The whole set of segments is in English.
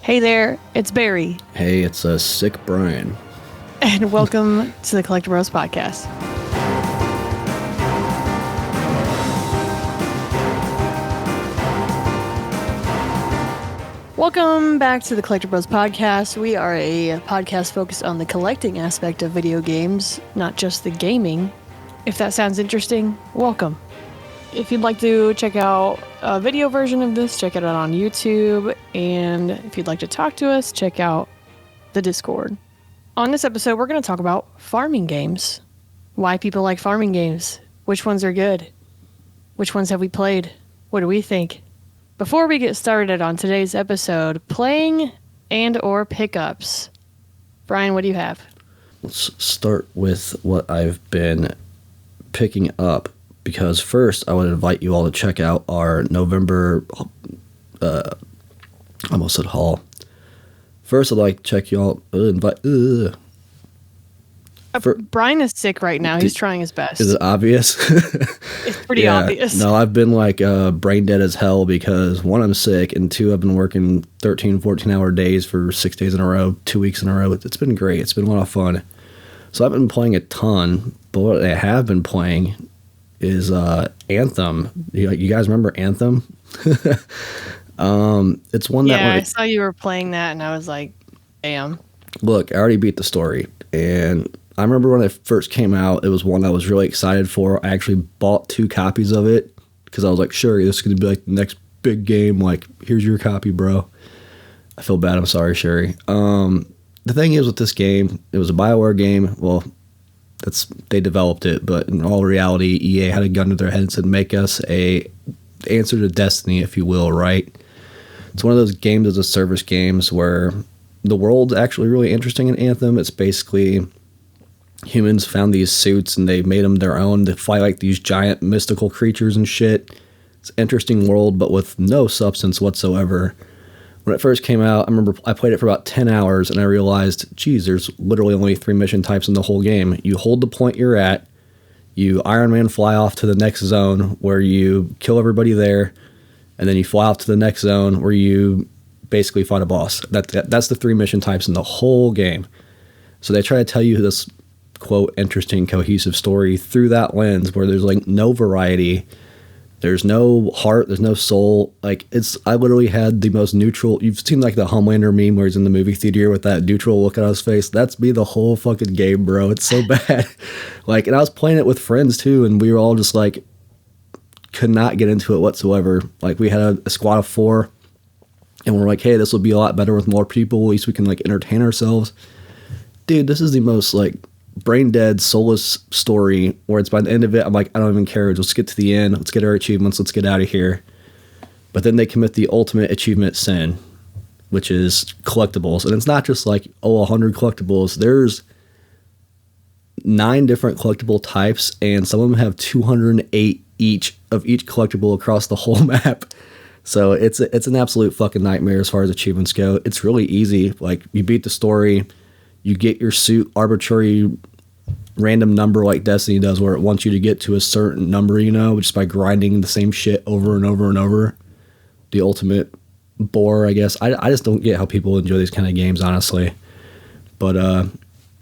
Hey there, it's Barry. Hey, it's a sick Brian. And welcome to the Collecti-Bros podcast. Welcome back to the Collecti-Bros podcast. We are a podcast focused on the collecting aspect of video games, not just the gaming. If that sounds interesting, welcome. If you'd like to check out a video version of this, check it out on YouTube. And if you'd like to talk to us, check out the Discord. On this episode, we're going to talk about farming games. Why people like farming games. Which ones are good? Which ones have we played? What do we think? Before we get started on today's episode, playing and or pickups. Brian, what do you have? Let's start with what I've been picking up, because first I would invite you all to check out our November, I almost said haul. First I'd like to check you all, Brian is sick right now. He's trying his best. Is it obvious? It's pretty obvious. No, I've been brain dead as hell because one, I'm sick, and two, I've been working 13, 14-hour days for 6 days in a row, 2 weeks in a row. It's been great. It's been a lot of fun. So I've been playing a ton, but what I have been playing is Anthem. You guys remember Anthem? It's one that... Yeah, I saw you were playing that, and I was like, damn. Look, I already beat the story, and I remember when it first came out, it was one I was really excited for. I actually bought 2 copies of it because I was like, sure, this is going to be like the next big game. Like, here's your copy, bro. I feel bad. I'm sorry, Sherry. The thing is with this game, it was a BioWare game. Well, they developed it, but in all reality, EA had a gun to their head and said, make us a answer to Destiny, if you will, right? It's one of those games as a service games where the world's actually really interesting in Anthem. It's basically humans found these suits and they made them their own to fight like these giant mystical creatures and shit. It's an interesting world, but with no substance whatsoever. When it first came out, I remember I played it for about 10 hours and I realized, geez, there's literally only 3 mission types in the whole game. You hold the point you're at, you Iron Man fly off to the next zone where you kill everybody there, and then you fly off to the next zone where you basically fight a boss. That's the 3 mission types in the whole game. So they try to tell you this, quote, interesting, cohesive story through that lens where there's like no variety. There's no heart. There's no soul. Like, I literally had the most neutral. You've seen like the Homelander meme where he's in the movie theater with that neutral look on his face. That's me the whole fucking game, bro. It's so bad. Like, and I was playing it with friends too, and we were all just like, could not get into it whatsoever. Like, we had a squad of 4, and we're like, hey, this will be a lot better with more people. At least we can like entertain ourselves. Dude, this is the most like brain dead, soulless story where it's by the end of it, I'm like, I don't even care. Let's get to the end. Let's get our achievements. Let's get out of here. But then they commit the ultimate achievement sin, which is collectibles. And it's not just like, 100 collectibles. There's 9 different collectible types, and some of them have 208 each of each collectible across the whole map. So it's an absolute fucking nightmare as far as achievements go. It's really easy. Like, you beat the story, you get your suit arbitrary random number like Destiny does, where it wants you to get to a certain number, just by grinding the same shit over and over and over. The ultimate bore, I guess. I just don't get how people enjoy these kind of games, honestly. But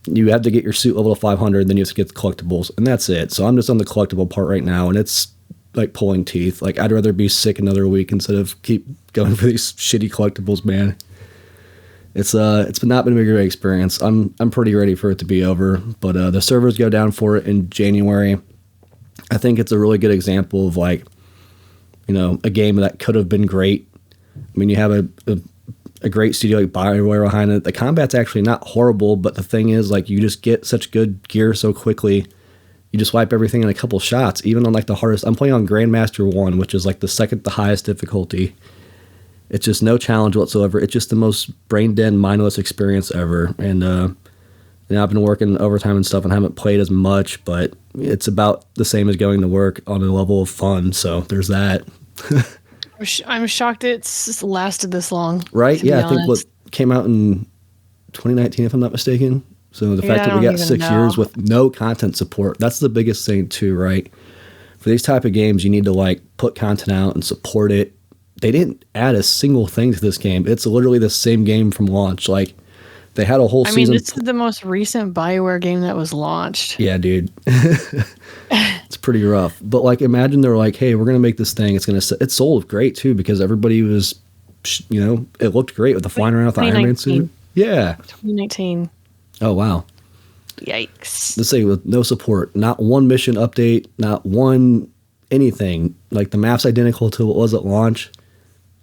you have to get your suit level to 500, then you have to get the collectibles, and that's it. So I'm just on the collectible part right now, and it's like pulling teeth. Like, I'd rather be sick another week instead of keep going for these shitty collectibles, man. It's not been a great experience. I'm pretty ready for it to be over, but the servers go down for it in January. I think it's a really good example of like, a game that could have been great. I mean, you have a great studio like BioWare behind it. The combat's actually not horrible, but the thing is, like, you just get such good gear so quickly. You just wipe everything in a couple shots, even on like the hardest. I'm playing on Grandmaster 1, which is like the second to highest difficulty. It's just no challenge whatsoever. It's just the most brain dead, mindless experience ever. And I've been working overtime and stuff and haven't played as much, but it's about the same as going to work on a level of fun. So there's that. I'm shocked it's lasted this long. Right? Yeah, I think what came out in 2019, if I'm not mistaken. So the fact that we got 6 years with no content support, that's the biggest thing too, right? For these type of games, you need to like put content out and support it. they didn't add a single thing to this game. It's literally the same game from launch. Like, they had a whole season. I mean, this is the most recent BioWare game that was launched. Yeah, dude. It's pretty rough. But like, imagine they're like, hey, we're going to make this thing. It sold great too, because everybody was, it looked great with the flying around with the Iron Man suit. Yeah. 2019. Oh, wow. Yikes. Let's say with no support, not one mission update, not one anything. Like, the map's identical to what was at launch.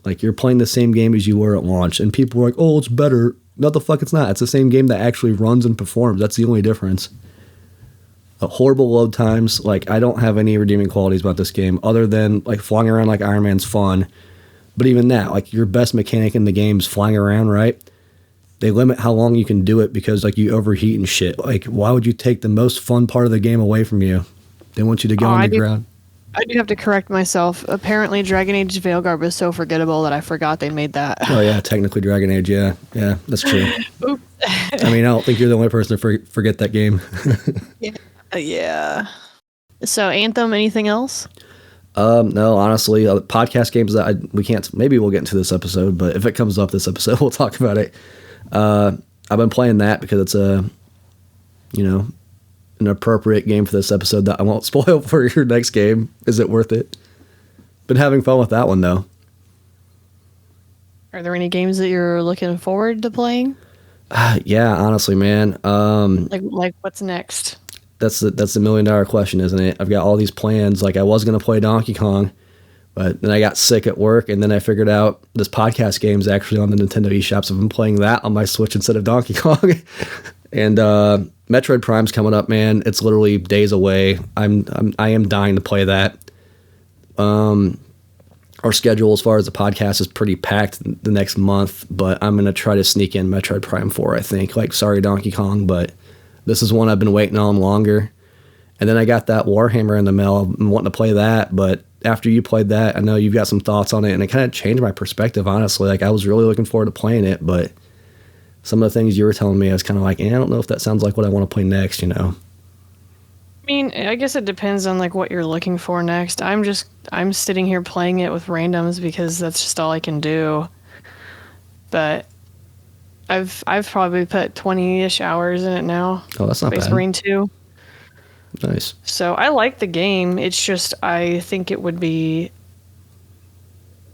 Like, you're playing the same game as you were at launch, and people were like, oh, it's better. No, the fuck it's not. It's the same game that actually runs and performs. That's the only difference. Horrible load times. Like, I don't have any redeeming qualities about this game other than, like, flying around like Iron Man's fun. But even that, like, your best mechanic in the game is flying around, right? They limit how long you can do it because, like, you overheat and shit. Like, why would you take the most fun part of the game away from you? They want you to get on the ground. I do have to correct myself. Apparently, Dragon Age Veilguard was so forgettable that I forgot they made that. Oh, yeah, technically Dragon Age, yeah. Yeah, that's true. Oops. I mean, I don't think you're the only person to forget that game. Yeah. So, Anthem, anything else? No, honestly, podcast games that we can't, maybe we'll get into this episode, but if it comes up this episode, we'll talk about it. I've been playing that because it's an appropriate game for this episode that I won't spoil for your next game. Is it worth it? Been having fun with that one, though. Are there any games that you're looking forward to playing? Yeah, honestly, man. Like what's next? That's the $1 million question, isn't it? I've got all these plans. Like, I was going to play Donkey Kong, but then I got sick at work, and then I figured out this podcast game is actually on the Nintendo eShop, so I've been playing that on my Switch instead of Donkey Kong. And Metroid Prime's coming up, man. It's literally days away. I am dying to play that. Our schedule as far as the podcast is pretty packed the next month, but I'm going to try to sneak in Metroid Prime 4, I think. Like, sorry, Donkey Kong, but this is one I've been waiting on longer. And then I got that Warhammer in the mail. I'm wanting to play that, but after you played that, I know you've got some thoughts on it, and it kind of changed my perspective, honestly. Like, I was really looking forward to playing it, but some of the things you were telling me, I was kind of like, I don't know if that sounds like what I want to play next, I mean, I guess it depends on, like, what you're looking for next. I'm sitting here playing it with randoms because that's just all I can do. But I've probably put 20-ish hours in it now. Oh, that's not bad. Space Marine 2. Nice. So I like the game. It's just I think it would be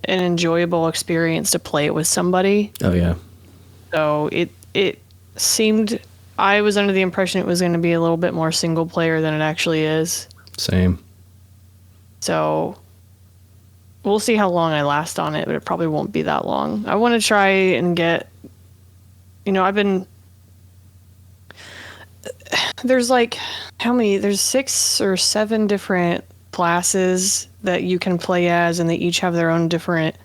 an enjoyable experience to play it with somebody. Oh, yeah. So it seemed... I was under the impression it was going to be a little bit more single player than it actually is. Same. So we'll see how long I last on it, but it probably won't be that long. I want to try and get... There's like, how many? There's 6 or 7 different classes that you can play as, and they each have their own different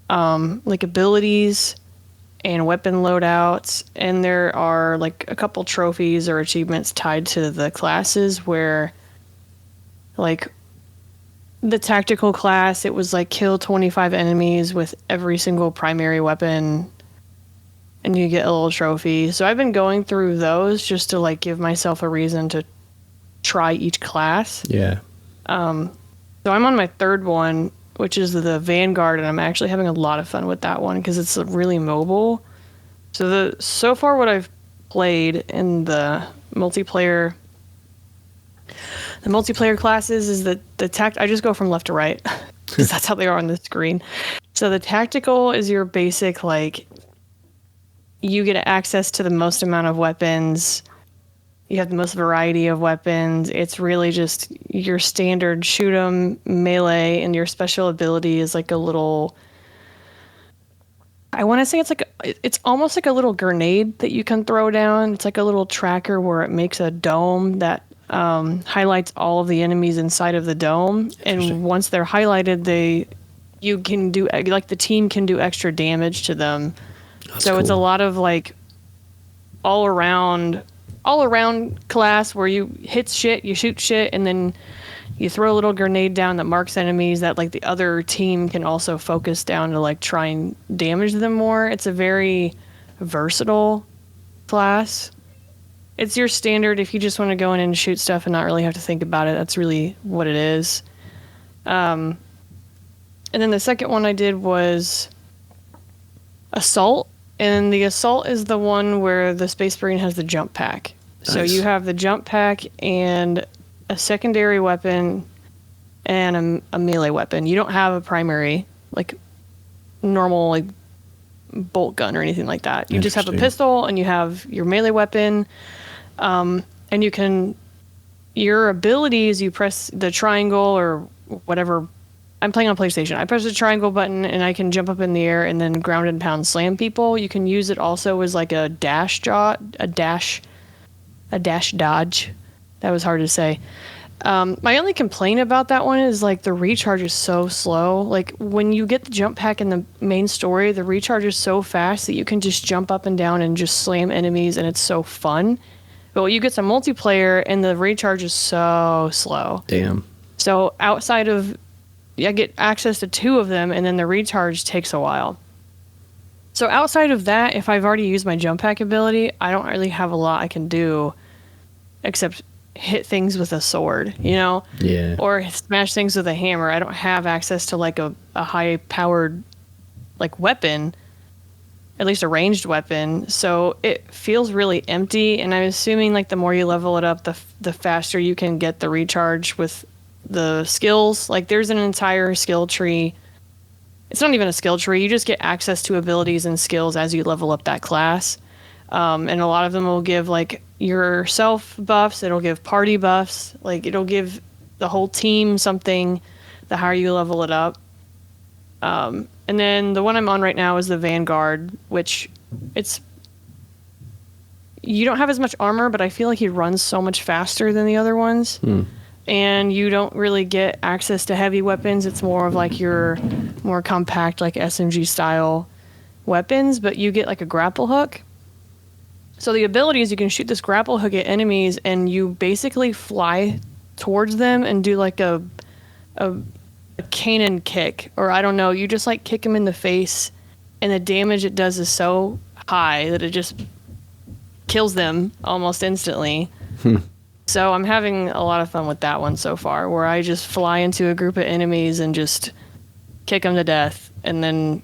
like abilities and weapon loadouts. And there are like a couple trophies or achievements tied to the classes where, like, the tactical class, it was like kill 25 enemies with every single primary weapon, and you get a little trophy. So I've been going through those just to, like, give myself a reason to try each class. Yeah. So I'm on my 3rd one, which is the Vanguard, and I'm actually having a lot of fun with that one because it's really mobile. So far what I've played in the multiplayer classes is that I just go from left to right because that's how they are on the screen. So the tactical is your basic, like, you get access to the most amount of weapons. You have the most variety of weapons. It's really just your standard shoot 'em melee, and your special ability is like a little... I want to say it's almost like a little grenade that you can throw down. It's like a little tracker where it makes a dome that highlights all of the enemies inside of the dome. And once they're highlighted, you can do, like, the team can do extra damage to them. That's so cool. It's a lot of, like, all around class where you hit shit, you shoot shit, and then you throw a little grenade down that marks enemies that, like, the other team can also focus down to, like, try and damage them more. It's a very versatile class. It's your standard if you just want to go in and shoot stuff and not really have to think about it. That's really what it is. And then the second one I did was Assault. And the Assault is the one where the Space Marine has the jump pack. Nice. So you have the jump pack and a secondary weapon and a melee weapon. You don't have a primary, like normal like bolt gun or anything like that. You just have a pistol and you have your melee weapon. And you can, your abilities, you press the triangle or whatever. I'm playing on PlayStation. I press the triangle button and I can jump up in the air and then ground and pound slam people. You can use it also as like a dash dodge. That was hard to say. My only complaint about that one is like the recharge is so slow. Like when you get the jump pack in the main story, the recharge is so fast that you can just jump up and down and just slam enemies and it's so fun. But you get some multiplayer and the recharge is so slow. Damn. So outside of, I get access to 2 of them and then the recharge takes a while. So outside of that, if I've already used my jump pack ability, I don't really have a lot I can do except hit things with a sword, you know? Yeah. Or smash things with a hammer. I don't have access to like a high powered like weapon, at least a ranged weapon. So it feels really empty. And I'm assuming like the more you level it up, the faster you can get the recharge with the skills. Like there's an entire skill tree. It's not even a skill tree. You just get access to abilities and skills as you level up that class. And a lot of them will give like yourself buffs. It'll give party buffs. Like it'll give the whole team something the higher you level it up. And then the one I'm on right now is the Vanguard, which you don't have as much armor, but I feel like he runs so much faster than the other ones. And you don't really get access to heavy weapons. It's more of like your more compact, like SMG style weapons, but you get like a grapple hook. So the ability is you can shoot this grapple hook at enemies and you basically fly towards them and do like a cannon kick, or I don't know, you just like kick them in the face and the damage it does is so high that it just kills them almost instantly. So I'm having a lot of fun with that one so far, where I just fly into a group of enemies and just kick them to death and then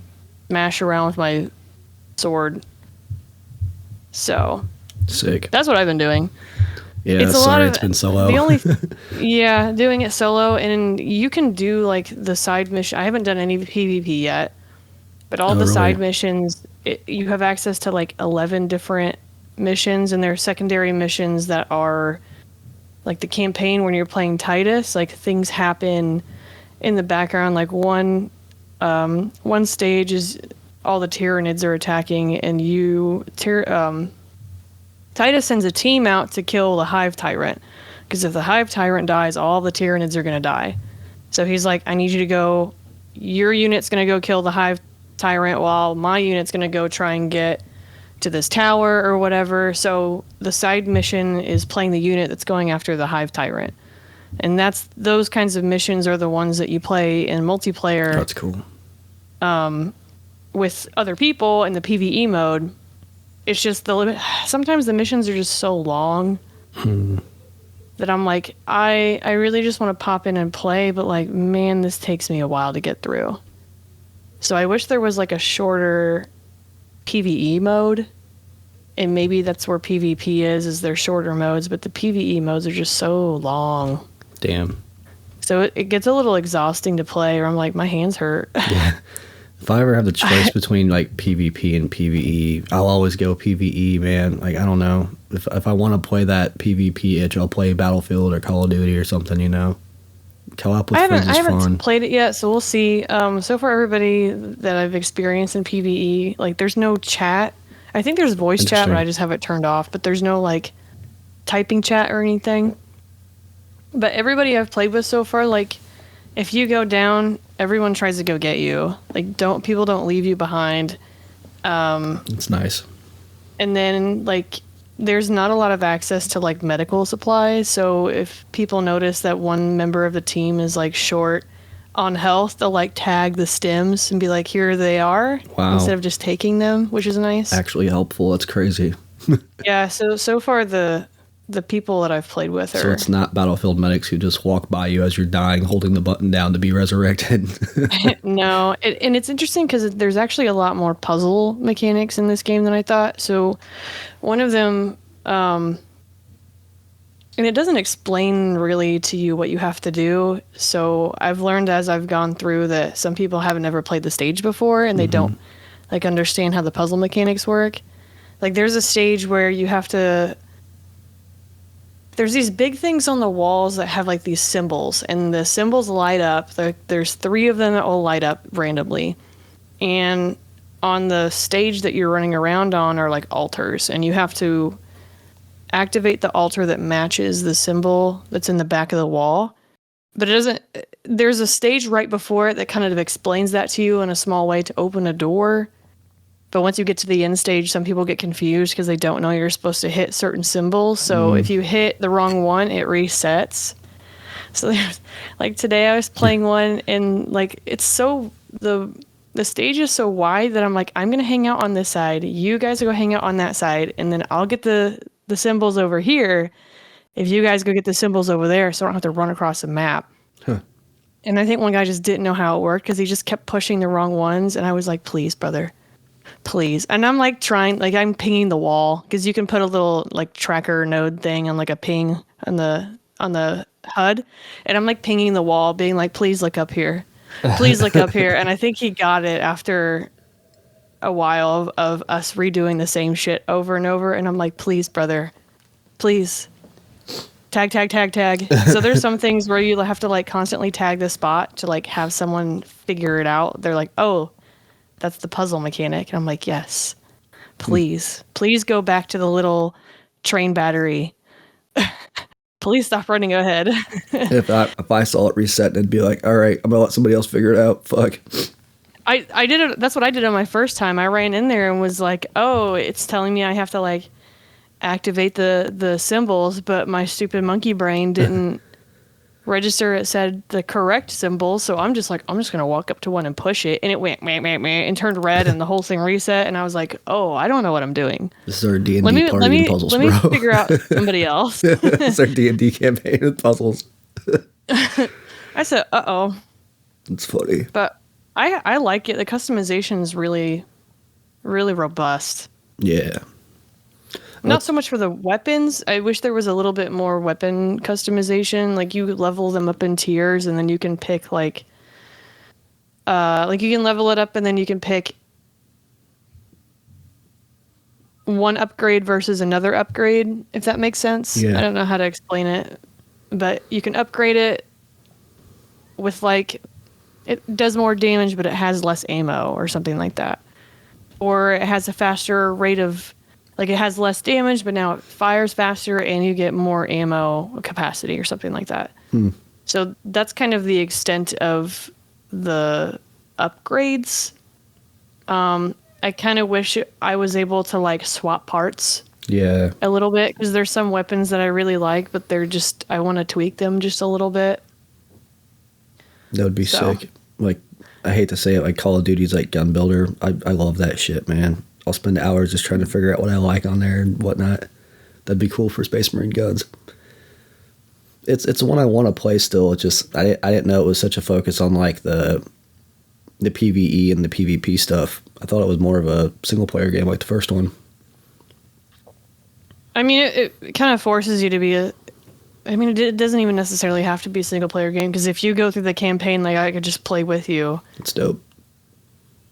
mash around with my sword. So sick. That's what I've been doing. Yeah, it's it's been solo. Doing it solo, and you can do like the side mission. I haven't done any PvP yet, but all the side missions, you have access to like 11 different missions, and there are secondary missions that are like the campaign when you're playing Titus. Like things happen in the background. Like one stage is all the Tyranids are attacking, and Titus sends a team out to kill the Hive Tyrant, because if the Hive Tyrant dies, all the Tyranids are going to die. So he's like, I need you to go, your unit's going to go kill the Hive Tyrant while my unit's going to go try and get to this tower or whatever. So the side mission is playing the unit that's going after the Hive Tyrant. And those kinds of missions are the ones that you play in multiplayer. That's cool. With other people in the PvE mode. It's just the limit. Sometimes the missions are just so long that I'm like, I really just want to pop in and play, but like, man, this takes me a while to get through. So I wish there was like a shorter PvE mode, and maybe that's where PvP is their shorter modes, but the PvE modes are just so long. Damn. So it gets a little exhausting to play, or I'm like, my hands hurt. Yeah. If I ever have the choice between like PvP and PvE, I'll always go PvE, man. Like, I don't know. If I want to play that PvP itch, I'll play Battlefield or Call of Duty or something, you know. Co-op with friends is fun. I haven't played it yet, so we'll see. So far, everybody that I've experienced in PvE, like, there's no chat. I think there's voice chat, but I just have it turned off. But there's no, like, typing chat or anything. But everybody I've played with so far, like, if you go down, everyone tries to go get you. Like, people don't leave you behind. It's nice. And then, like, there's not a lot of access to, like, medical supplies. So if people notice that one member of the team is, like, short on health, they'll, like, tag the stims and be like, here they are. Wow. Instead of just taking them, which is nice. Actually helpful. That's crazy. Yeah, so far the the people that I've played with are... So it's not Battlefield medics who just walk by you as you're dying, holding the button down to be resurrected. No, and it's interesting because there's actually a lot more puzzle mechanics in this game than I thought. So one of them, and it doesn't explain really to you what you have to do. So I've learned as I've gone through that some people haven't ever played the stage before and they don't like understand how the puzzle mechanics work. Like there's a stage where you have to... There's these big things on the walls that have like these symbols, and the symbols light up. There's 3 of them that will light up randomly. And on the stage that you're running around on are like altars, and you have to activate the altar that matches the symbol that's in the back of the wall. But it doesn't... There's a stage right before it that kind of explains that to you in a small way to open a door. But once you get to the end stage, some people get confused because they don't know you're supposed to hit certain symbols. So if you hit the wrong one, it resets. So there's, like today I was playing one and like it's so... The stage is so wide that I'm like, I'm going to hang out on this side. You guys go hang out on that side. And then I'll get the symbols over here if you guys go get the symbols over there so I don't have to run across the map. Huh. And I think one guy just didn't know how it worked because he just kept pushing the wrong ones. And I was like, please, brother. Please. And I'm like trying, like I'm pinging the wall because you can put a little like tracker node thing on like a ping on the HUD. And I'm like pinging the wall being like, please look up here. Please look up here. And I think he got it after a while of us redoing the same shit over and over. And I'm like, please, brother, please. Tag, tag, tag, tag. So there's some things where you have to like constantly tag the spot to like have someone figure it out. They're like, oh, that's the puzzle mechanic. And I'm like, yes, please go back to the little train battery. Please stop running ahead. If I saw it reset, I'd be like, all right, I'm gonna let somebody else figure it out. Fuck. I did it. That's what I did on my first time. I ran in there and was like, oh, it's telling me I have to like activate the symbols, but my stupid monkey brain didn't register. It said the correct symbol, so I'm just gonna walk up to one and push it, and it went meh, meh, meh, and turned red, and the whole thing reset, and I was like, oh, I don't know what I'm doing. This is our D&D party and puzzles, let bro. me figure out somebody else. It's our D&D campaign with puzzles. I said, uh-oh. It's funny. But I like it. The customization is really, really robust. Yeah. Not so much for the weapons. I wish there was a little bit more weapon customization. Like you level them up in tiers, and then you can pick like you can level it up, and then you can pick one upgrade versus another upgrade, if that makes sense. Yeah. I don't know how to explain it, but you can upgrade it with like it does more damage, but it has less ammo or something like that, or it has a faster rate of... Like, it has less damage, but now it fires faster, and you get more ammo capacity or something like that. So that's kind of the extent of the upgrades. I kind of wish I was able to, like, swap parts a little bit, because there's some weapons that I really like, but they're just... I want to tweak them just a little bit. That would be sick. Like, I hate to say it, like, Call of Duty's, like, gun builder. I love that shit, man. I'll spend hours just trying to figure out what I like on there and whatnot. That'd be cool for Space Marine guns. It's one I want to play still. It's just I didn't know it was such a focus on like the PvE and the PvP stuff. I thought it was more of a single player game like the first one. I mean, it kind of forces you to be it doesn't even necessarily have to be a single player game, because if you go through the campaign, like I could just play with you. It's dope.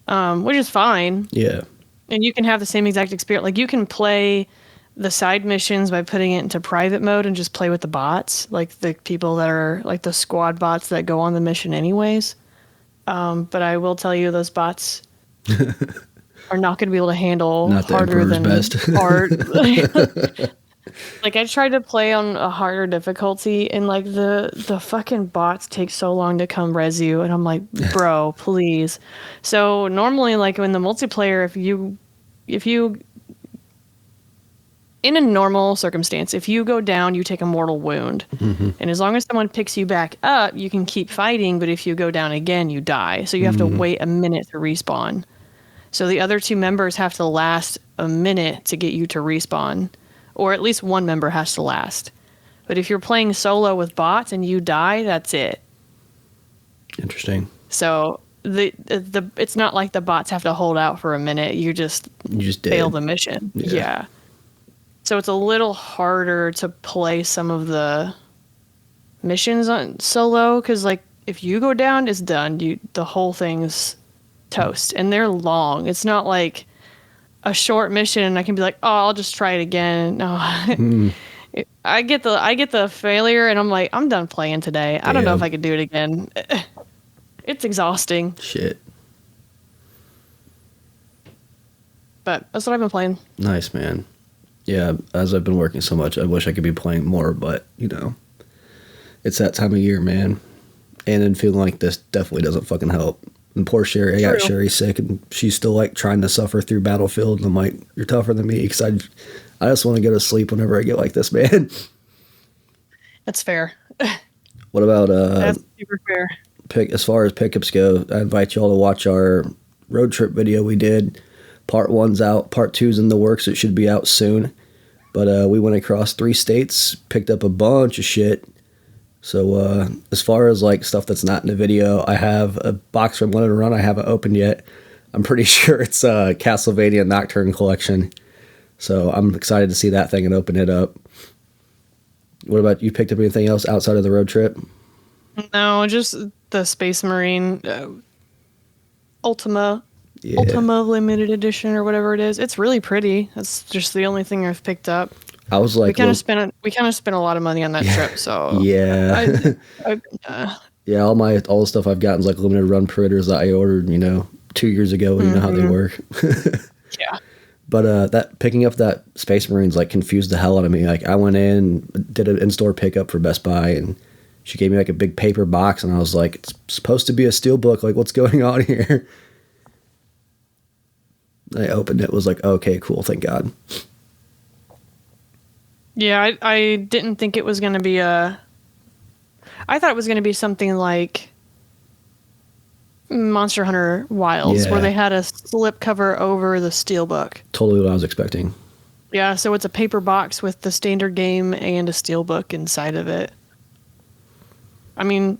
Which is fine. Yeah. And you can have the same exact experience. Like, you can play the side missions by putting it into private mode and just play with the bots, like the people that are like the squad bots that go on the mission anyways. But I will tell you, those bots are not going to be able to handle harder than hard. Like, I tried to play on a harder difficulty, and like the fucking bots take so long to come res you, and I'm like, bro, please. So normally, like in the multiplayer, if you in a normal circumstance, if you go down, you take a mortal wound, and as long as someone picks you back up, you can keep fighting. But if you go down again, you die. So you have to wait a minute to respawn. So the other two members have to last a minute to get you to respawn. or at least one member has to last. But if you're playing solo with bots and you die, that's it. Interesting. So the it's not like the bots have to hold out for a minute. You just fail the mission. Yeah. So it's a little harder to play some of the missions on solo, because like if you go down, it's done. The whole thing's toast, and they're long. It's not like a short mission and I can be like, oh, I'll just try it again. No. I get the failure and I'm like, I'm done playing today. I don't know if I could do it again. It's exhausting. Shit. But that's what I've been playing. Nice, man. Yeah, as I've been working so much, I wish I could be playing more, but, you know, it's that time of year, man. And then feeling like this definitely doesn't fucking help. And poor Sherry, I got Sherry sick, and she's still, like, trying to suffer through Battlefield. And I'm like, you're tougher than me, because I just want to go to sleep whenever I get like this, man. That's fair. What about that's super fair. As far as pickups go, I invite y'all to watch our road trip video we did. Part 1's out, Part 2's in the works. It should be out soon. But we went across 3 states, picked up a bunch of shit. So as far as like stuff that's not in the video, I have a box from Limited Run I haven't opened yet. I'm pretty sure it's a Castlevania Nocturne collection. So I'm excited to see that thing and open it up. What about you? Picked up anything else outside of the road trip? No, just the Space Marine Ultima limited edition or whatever it is. It's really pretty. That's just the only thing I've picked up. I was like, we kind of spent a lot of money on that trip. So yeah, yeah. All the stuff I've gotten is like limited run printers that I ordered, 2 years ago. And you know how they work. Yeah. But that picking up that Space Marines like confused the hell out of me. Like I went in, did an in-store pickup for Best Buy, and she gave me like a big paper box, and I was like, it's supposed to be a steelbook. Like, what's going on here? I opened it, was like, okay, cool, thank God. Yeah, I didn't think it was going to be I thought it was going to be something like Monster Hunter Wilds, where they had a slip cover over the steelbook. Totally what I was expecting. Yeah, so it's a paper box with the standard game and a steelbook inside of it. I mean,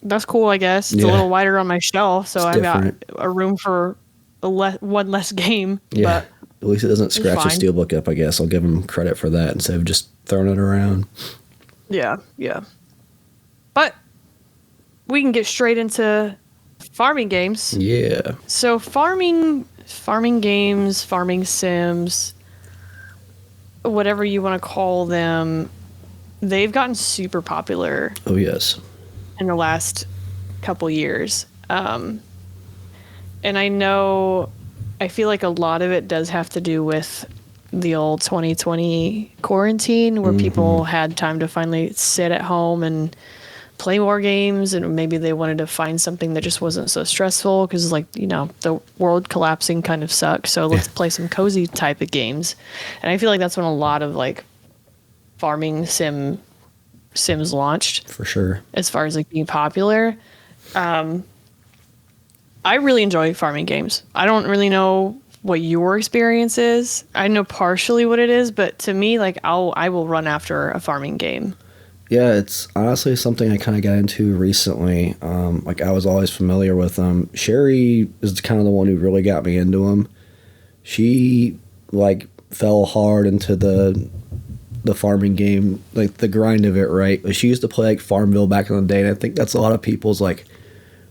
that's cool, I guess. It's a little wider on my shelf, so I've got a room for one less game. Yeah, but at least it doesn't scratch the steelbook up, I guess. I'll give them credit for that instead of just throwing it around. Yeah. But we can get straight into farming games. Yeah. So farming games, farming sims, whatever you want to call them, they've gotten super popular. Oh, yes. In the last couple years. And I feel like a lot of it does have to do with the old 2020 quarantine, where people had time to finally sit at home and play more games, and maybe they wanted to find something that just wasn't so stressful, because the world collapsing kind of sucks, so let's play some cozy type of games. And I feel like that's when a lot of like farming sims launched, for sure, as far as like being popular. I really enjoy farming games. I don't really know what your experience is. I know partially what it is, but to me, like I will run after a farming game. Yeah, it's honestly something I kind of got into recently. Like I was always familiar with them. Sherry is kind of the one who really got me into them. She like fell hard into the farming game, like the grind of it, right? Like, she used to play like Farmville back in the day, and I think that's a lot of people's like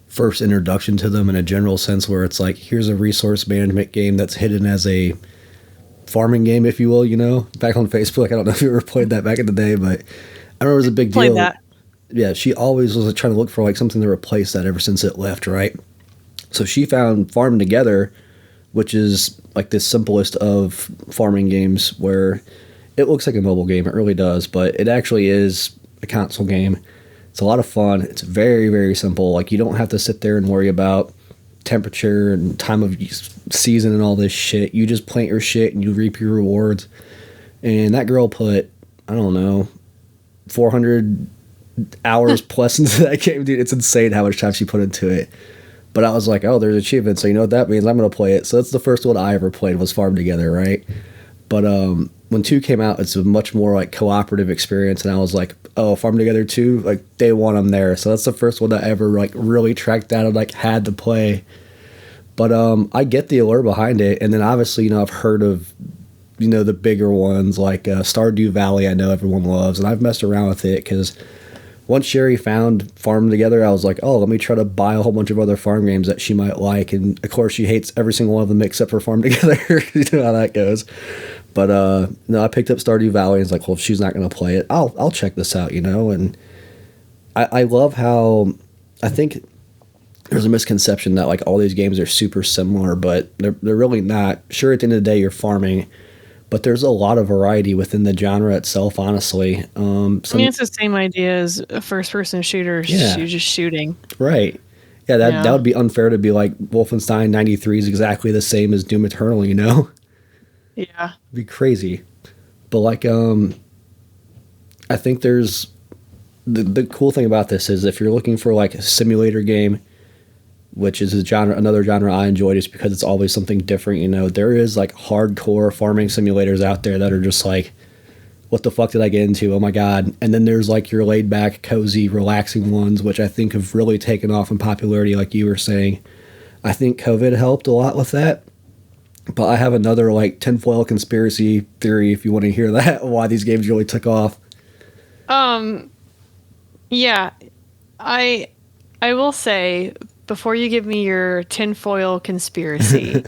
first introduction to them in a general sense, where it's like, here's a resource management game that's hidden as a farming game, if you will, back on Facebook. I don't know if you ever played that back in the day, but I remember it was a big deal. Played that. Yeah, she always was trying to look for like something to replace that ever since it left, right? So she found Farm Together, which is like the simplest of farming games, where it looks like a mobile game. It really does, but it actually is a console game. It's a lot of fun. It's very, very simple. Like, you don't have to sit there and worry about temperature and time of season and all this shit. You just plant your shit and you reap your rewards. And that girl put, I don't know, 400 hours plus into that game, dude. It's insane how much time she put into it. But I was like, oh, there's achievements, so you know what that means? I'm going to play it. So that's the first one I ever played, was Farm Together, right? But when 2 came out, it's a much more like cooperative experience, and I was like, oh, Farm Together 2, like day one I'm there. So that's the first one I ever like really tracked down and like had to play. But I get the allure behind it, and then obviously, I've heard of, the bigger ones like Stardew Valley. I know everyone loves, and I've messed around with it because once Sherry found Farm Together, I was like, oh, let me try to buy a whole bunch of other farm games that she might like, and of course she hates every single one of them except for Farm Together. You know how that goes. But no, I picked up Stardew Valley, and it's like, well, if she's not going to play it, I'll check this out, and I love how I think there's a misconception that like all these games are super similar, but they're really not. Sure, at the end of the day, you're farming, but there's a lot of variety within the genre itself, honestly. It's the same idea as a first-person shooter. Yeah. You're just shooting. Right. Yeah, that would be unfair to be like Wolfenstein 93 is exactly the same as Doom Eternal, Yeah. It'd be crazy. But like, I think there's the cool thing about this is if you're looking for like a simulator game, which is another genre I enjoy just because it's always something different. There is like hardcore farming simulators out there that are just like, what the fuck did I get into? Oh my God. And then there's like your laid back, cozy, relaxing ones, which I think have really taken off in popularity, like you were saying. I think COVID helped a lot with that. But I have another like tinfoil conspiracy theory if you want to hear that, why these games really took off. Yeah. I will say, before you give me your tinfoil conspiracy,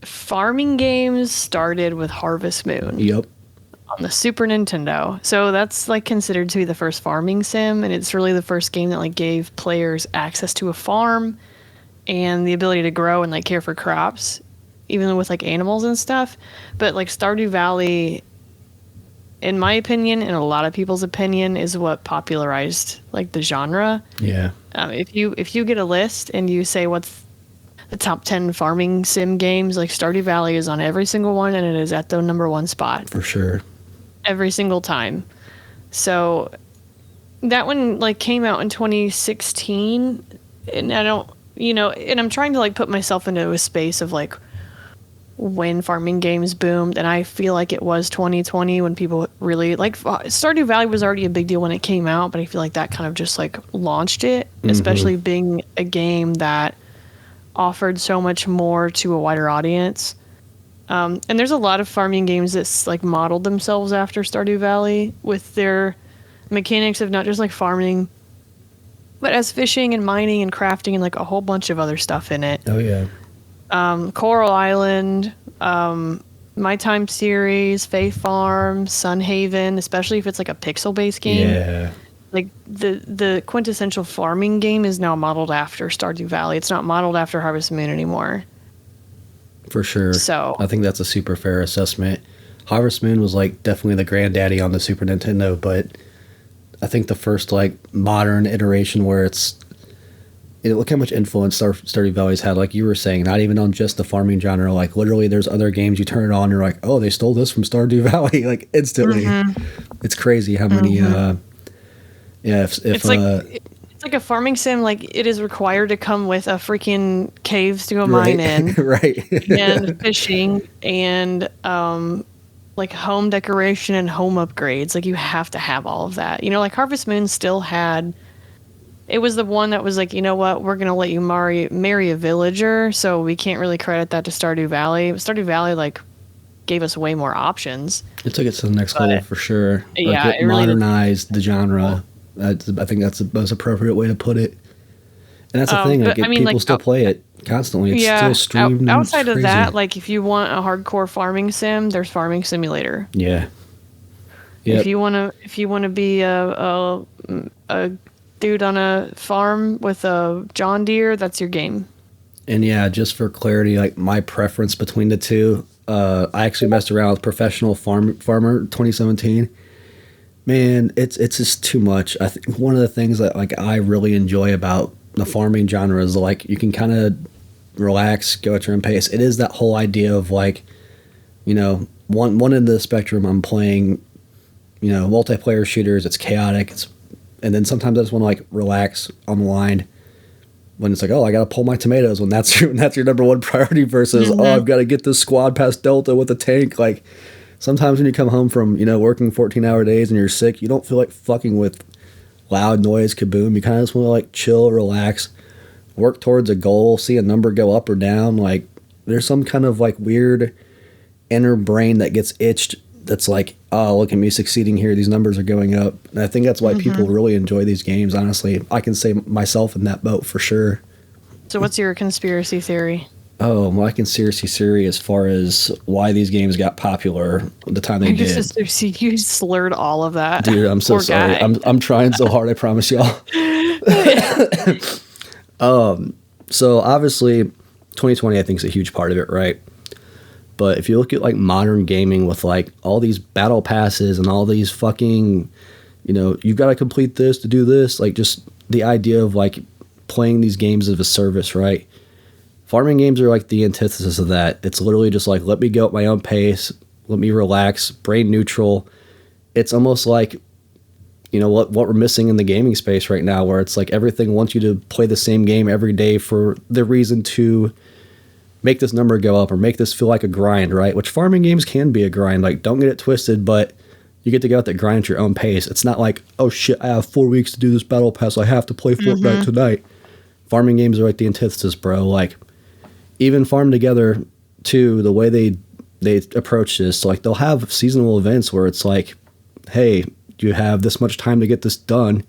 farming games started with Harvest Moon. Yep. On the Super Nintendo. So that's like considered to be the first farming sim, and it's really the first game that like gave players access to a farm and the ability to grow and like care for crops, even with like animals and stuff. But like Stardew Valley, in my opinion, and a lot of people's opinion, is what popularized like the genre. Yeah. If you get a list and you say what's the top 10 farming sim games, like Stardew Valley is on every single one, and it is at the number 1 spot. For sure. Every single time. So that one like came out in 2016, and I don't, and I'm trying to like put myself into a space of like when farming games boomed, and I feel like it was 2020 when people really like Stardew Valley was already a big deal when it came out, but I feel like that kind of just like launched it, especially being a game that offered so much more to a wider audience. And there's a lot of farming games that's like modeled themselves after Stardew Valley with their mechanics of not just like farming, but as fishing and mining and crafting and like a whole bunch of other stuff in it. Oh yeah. Coral Island, My Time series, Faith Farm, Sun Haven, especially if it's like a pixel-based game. Yeah. Like the quintessential farming game is now modeled after Stardew Valley. It's not modeled after Harvest Moon anymore. For sure. So I think that's a super fair assessment. Harvest Moon was like definitely the granddaddy on the Super Nintendo, but I think the first like modern iteration where look how much influence Stardew Valley's had, like you were saying, not even on just the farming genre, like literally there's other games you turn it on, you're like, oh, they stole this from Stardew Valley, like instantly. It's crazy how many it's like a farming sim, like it is required to come with a freaking caves to go mine in. Right. And fishing and like home decoration and home upgrades. Like you have to have all of that. Like Harvest Moon still had, it was the one that was like, you know what, we're going to let you marry a villager, so we can't really credit that to Stardew Valley. Stardew Valley like gave us way more options. It took it to the next level for sure. Yeah, like, it modernized the genre. I think that's the most appropriate way to put it. And that's the thing, like, people still play it constantly. It's still streamed. Outside of that, like if you want a hardcore farming sim, there's Farming Simulator. Yeah. Yep. If you want to be a dude on a farm with a John Deere, that's your game. And yeah, just for clarity, like my preference between the two, I actually messed around with Professional Farmer 2017. Man, it's just too much. I think one of the things that like I really enjoy about the farming genre is like you can kind of relax, go at your own pace. It is that whole idea of like, one end of the spectrum I'm playing, multiplayer shooters. It's chaotic. And then sometimes I just want to like relax, unwind. when it's like, oh, I got to pull my tomatoes when that's your number one priority versus, Mm-hmm. oh, I've got to get this squad past Delta with a tank. Like sometimes when you come home from, working 14-hour days and you're sick, you don't feel like fucking with loud noise, kaboom. You kind of just want to like chill, relax, work towards a goal, see a number go up or down. Like there's some kind of like weird inner brain that gets itched that's like, oh, look at me succeeding here. These numbers are going up. And I think that's why people really enjoy these games, honestly. I can say myself in that boat for sure. So what's your conspiracy theory? Oh, my conspiracy theory as far as why these games got popular the time they did. You slurred all of that. Dude, I'm so sorry. I'm trying so hard, I promise y'all. So obviously 2020 I think is a huge part of it, right? But if you look at like modern gaming with like all these battle passes and all these fucking, you've got to complete this to do this, like just the idea of like playing these games as a service, right? Farming games are like the antithesis of that. It's literally just like, let me go at my own pace, let me relax, brain neutral. It's almost like, what we're missing in the gaming space right now, where it's like everything wants you to play the same game every day for the reason to make this number go up or make this feel like a grind, right? Which farming games can be a grind. Like, don't get it twisted, but you get to go out there grind at your own pace. It's not like, oh shit, I have 4 weeks to do this battle pass. I have to play Fortnite tonight. Farming games are like the antithesis, bro. Like, even Farm Together, too, the way they approach this, like they'll have seasonal events where it's like, hey, you have this much time to get this done.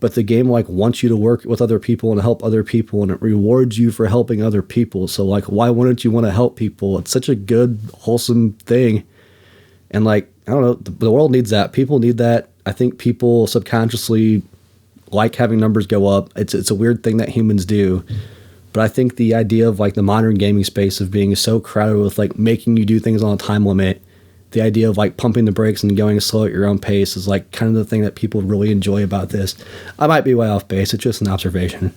But the game like wants you to work with other people and help other people, and it rewards you for helping other people. So like, why wouldn't you want to help people? It's such a good, wholesome thing. And like, I don't know, the world needs that. People need that. I think people subconsciously like having numbers go up. It's a weird thing that humans do. But I think the idea of like the modern gaming space of being so crowded with like making you do things on a time limit, the idea of like pumping the brakes and going slow at your own pace is like kind of the thing that people really enjoy about this. I might be way off base. It's just an observation.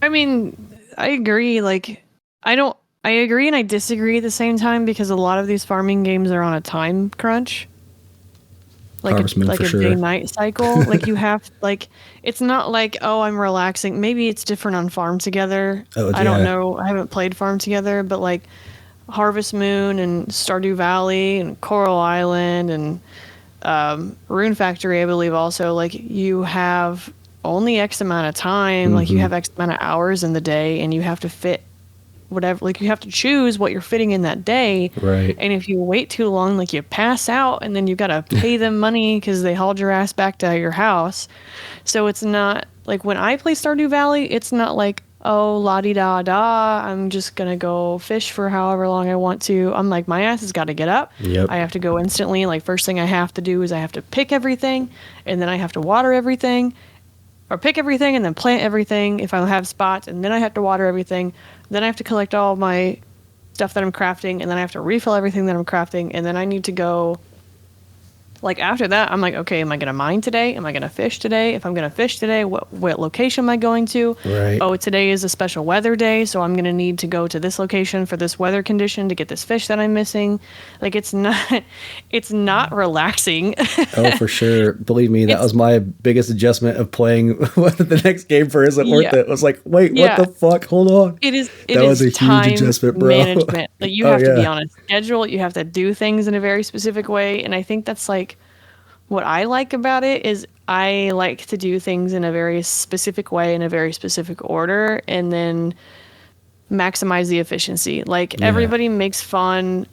I mean, I agree. Like, I agree and I disagree at the same time because a lot of these farming games are on a time crunch. Like a day-night cycle. Like you have, like, it's not like, oh, I'm relaxing. Maybe it's different on Farm Together. I don't know. I haven't played Farm Together, but like Harvest Moon and Stardew Valley and Coral Island and Rune Factory, I believe also, like you have only X amount of time, like you have X amount of hours in the day and you have to fit whatever, like you have to choose what you're fitting in that day. Right. And if you wait too long, like you pass out and then you got to pay them money because they hauled your ass back to your house. So it's not like when I play Stardew Valley, it's not like, oh, la-di-da-da, I'm just going to go fish for however long I want to. I'm like, my ass has got to get up. Yep. I have to go instantly. Like first thing I have to do is I have to pick everything and then I have to water everything. Or pick everything and then plant everything if I have spots, and then I have to water everything. Then I have to collect all my stuff that I'm crafting, and then I have to refill everything that I'm crafting, and then I need to go. Like after that, I'm like, okay, am I going to mine today? Am I going to fish today? If I'm going to fish today, what location am I going to? Right. Oh, today is a special weather day, so I'm going to need to go to this location for this weather condition to get this fish that I'm missing. Like it's not relaxing. Oh, for sure. Believe me, that was my biggest adjustment of playing the next game for Isn't Worth It. It was like, wait, what the fuck? Hold on. It is a huge adjustment, bro. Management. Like you have to be on a schedule. You have to do things in a very specific way. And I think that's like what I like about it is I like to do things in a very specific way, in a very specific order, and then maximize the efficiency. Like everybody makes fun.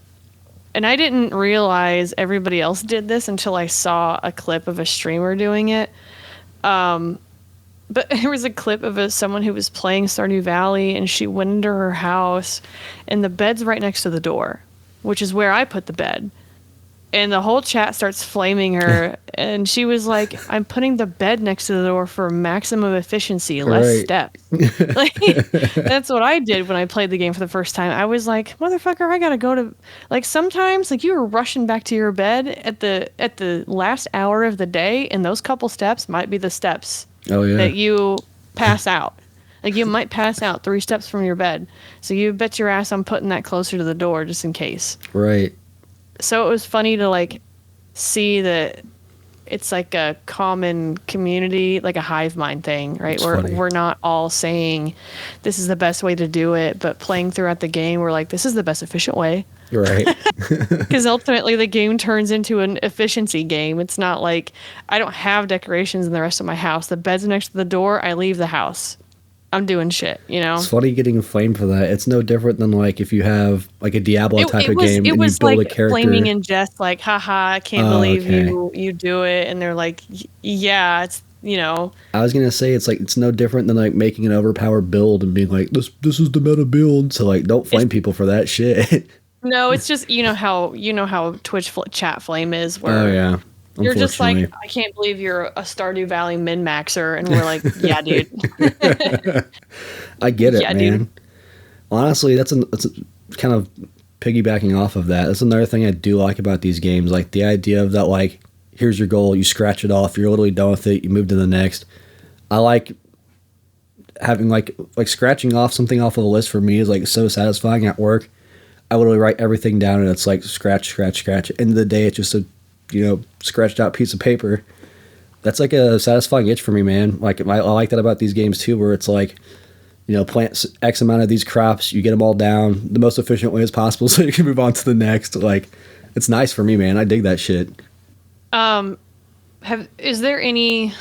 And I didn't realize everybody else did this until I saw a clip of a streamer doing it. But there was a clip of someone who was playing Stardew Valley, and she went into her house, and the bed's right next to the door, which is where I put the bed. And the whole chat starts flaming her, and she was like, I'm putting the bed next to the door for maximum efficiency, less steps. Like, that's what I did when I played the game for the first time. I was like, motherfucker, I gotta go to... Like, sometimes, like, you were rushing back to your bed at the last hour of the day, and those couple steps might be the steps that you pass out. Like, you might pass out 3 steps from your bed. So you bet your ass I'm putting that closer to the door just in case. Right. So it was funny to like see that it's like a common community, like a hive mind thing, right? It's Where funny. we're not all saying this is the best way to do it, but playing throughout the game, we're like, this is the best efficient way. You're right. Because ultimately the game turns into an efficiency game. It's not like I don't have decorations in the rest of my house. The bed's next to the door. I leave the house. I'm doing shit, you know? It's funny getting inflamed for that. It's no different than like if you have like a Diablo type of game and you build like a character. flaming in jest, like, haha, I can't believe okay. you do it. And they're like, yeah, it's, you know. I was gonna say it's like it's no different than like making an overpowered build and being like this is the meta build. So like don't flame people for that shit. No, it's just you know how Twitch chat flame is, where Oh yeah. you're just like, I can't believe you're a Stardew Valley min maxer, and we're like, yeah, dude. I get it, Yeah, man. dude. Honestly, that's kind of piggybacking off of that. That's another thing I do like about these games, like the idea of that, like, here's your goal, you scratch it off, you're literally done with it, you move to the next. I like having like scratching off something off of the list for me is like so satisfying at work. I literally write everything down and it's like scratch. End of the day, it's just a scratched out piece of paper. That's like a satisfying itch for me, man. Like I like that about these games too, where it's like, plant X amount of these crops, you get them all down the most efficient way as possible so you can move on to the next. Like, it's nice for me, man. I dig that shit. Is there any,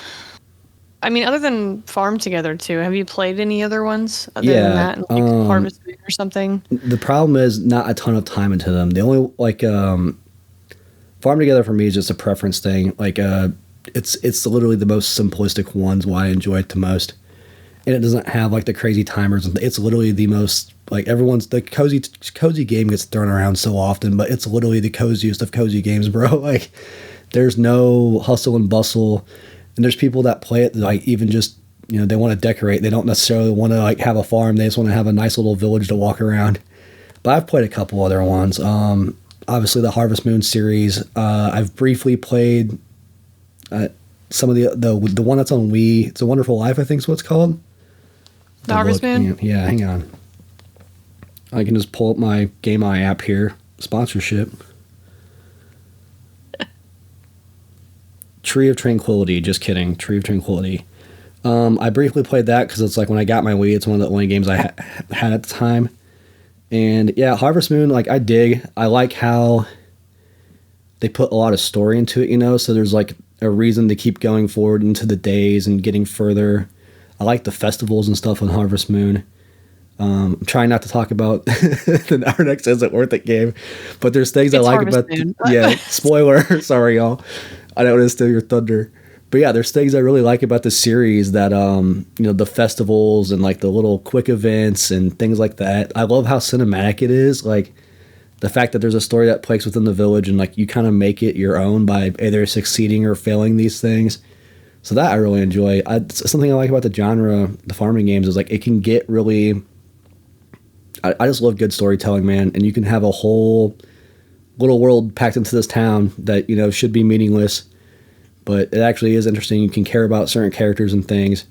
I mean, other than Farm Together too, have you played any other ones other than that? Like Harvest Moon or something? The problem is not a ton of time into them. The only, like, Farm Together for me is just a preference thing. Like, it's literally the most simplistic ones why I enjoy it the most. And it doesn't have like the crazy timers. It's literally the most, like, the cozy game gets thrown around so often, but it's literally the coziest of cozy games, bro. Like, there's no hustle and bustle. And there's people that play it, like, even just, they want to decorate. They don't necessarily want to, like, have a farm. They just want to have a nice little village to walk around. But I've played a couple other ones. Obviously the Harvest Moon series. I've briefly played some of the one that's on Wii. It's a Wonderful Life, I think is what it's called. The Harvest Moon? Yeah, hang on. I can just pull up my Game Eye app here. Sponsorship. Tree of Tranquility. Just kidding. Tree of Tranquility. I briefly played that because it's like when I got my Wii, it's one of the only games I had at the time. And yeah, Harvest Moon, like, I dig. I like how they put a lot of story into it, so there's like a reason to keep going forward into the days and getting further. I like the festivals and stuff on Harvest Moon. I'm trying not to talk about our next Isn't Worth It game, but there's things I like Harvest about Moon. Yeah, spoiler. Sorry, y'all. I don't want to steal your thunder. But yeah, there's things I really like about the series that, the festivals and like the little quick events and things like that. I love how cinematic it is. Like the fact that there's a story that plays within the village and like you kind of make it your own by either succeeding or failing these things. So that I really enjoy. Something I like about the genre, the farming games, is like it can get really. I just love good storytelling, man. And you can have a whole little world packed into this town that should be meaningless, but it actually is interesting. You can care about certain characters and things.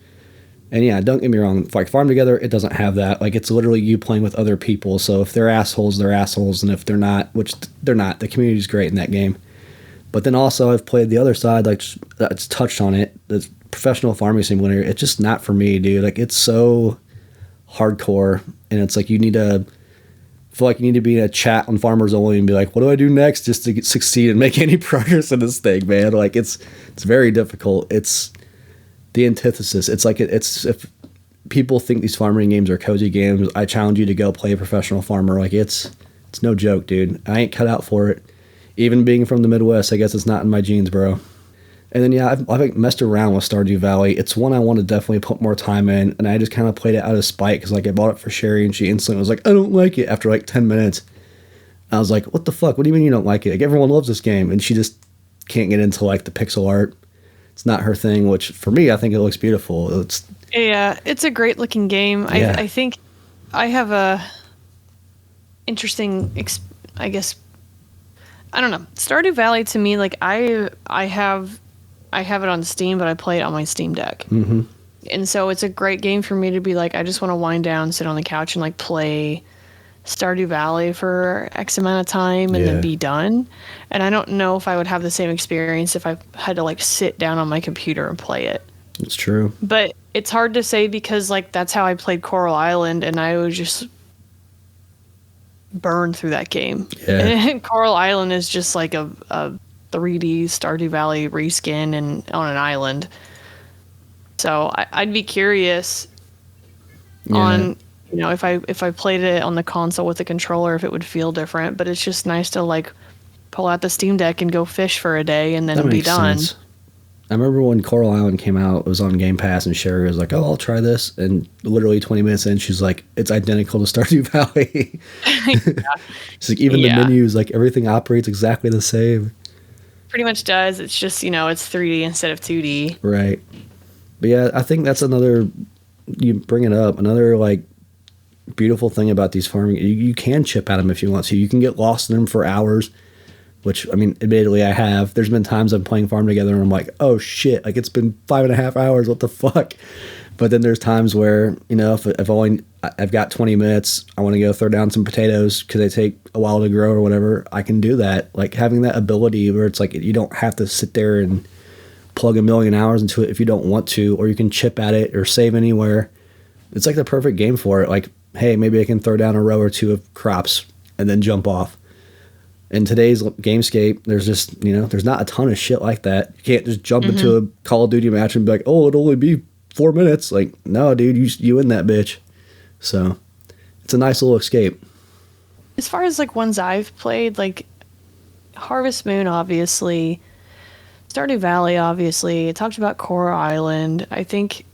And yeah, don't get me wrong. Like Farm Together, it doesn't have that. Like it's literally you playing with other people. So if they're assholes, they're assholes, and if they're not, which they're not, the community's great in that game. But then also I've played the other side, like it's touched on it. The professional farming simulator, it's just not for me, dude. Like it's so hardcore, and it's like you feel like you need to be in a chat on Farmers Only and be like, what do I do next just to succeed and make any progress in this thing, man? Like it's very difficult. It's the antithesis. It's like it's if people think these farming games are cozy games, I challenge you to go play a professional farmer. Like it's no joke, dude. I ain't cut out for it. Even being from the Midwest, I guess it's not in my genes, bro. And then, yeah, I've like messed around with Stardew Valley. It's one I want to definitely put more time in, and I just kind of played it out of spite because, like, I bought it for Sherry, and she instantly was like, I don't like it after, like, 10 minutes. I was like, what the fuck? What do you mean you don't like it? Like, everyone loves this game, and she just can't get into, like, the pixel art. It's not her thing, which, for me, I think it looks beautiful. It's a great-looking game. Yeah. I think I have a interesting, I guess, I don't know. Stardew Valley to me, like I have it on Steam, but I play it on my Steam Deck. Mm-hmm. And so it's a great game for me to be like, I just want to wind down, sit on the couch and like play Stardew Valley for X amount of time and then be done. And I don't know if I would have the same experience if I had to like sit down on my computer and play it. It's true. But it's hard to say because like that's how I played Coral Island, and I was just burned through that game. Yeah. And Coral Island is just like a 3D Stardew Valley reskin and on an island. So I'd be curious on, you know, if I played it on the console with the controller, if it would feel different. But it's just nice to like pull out the Steam Deck and go fish for a day and then be done. Sense. I remember when Coral Island came out, it was on Game Pass, and Sherry was like, "Oh, I'll try this." And literally 20 minutes in, she's like, "It's identical to Stardew Valley." She's like, even the menus, like everything operates exactly the same. Pretty much does. It's just, you know, it's 3D instead of 2D. Right. But yeah, I think that's another, you bring it up, another like beautiful thing about these farming. You can chip at them if you want to. You can get lost in them for hours. Which, I mean, admittedly, I have. There's been times I'm playing Farm Together and I'm like, oh shit, like it's been 5.5 hours, what the fuck? But then there's times where, you know, if I've got 20 minutes, I want to go throw down some potatoes because they take a while to grow or whatever, I can do that. Like having that ability where it's like you don't have to sit there and plug a million hours into it if you don't want to, or you can chip at it or save anywhere. It's like the perfect game for it. Like, hey, maybe I can throw down a row or two of crops and then jump off. In today's gamescape, there's just, you know, there's not a ton of shit like that. You can't just jump into a Call of Duty match and be like, oh, it'll only be 4 minutes. Like, no, dude, you in that bitch. So it's a nice little escape. As far as like ones I've played, like Harvest Moon, obviously, Stardew Valley, obviously. I talked about Coral Island. I think,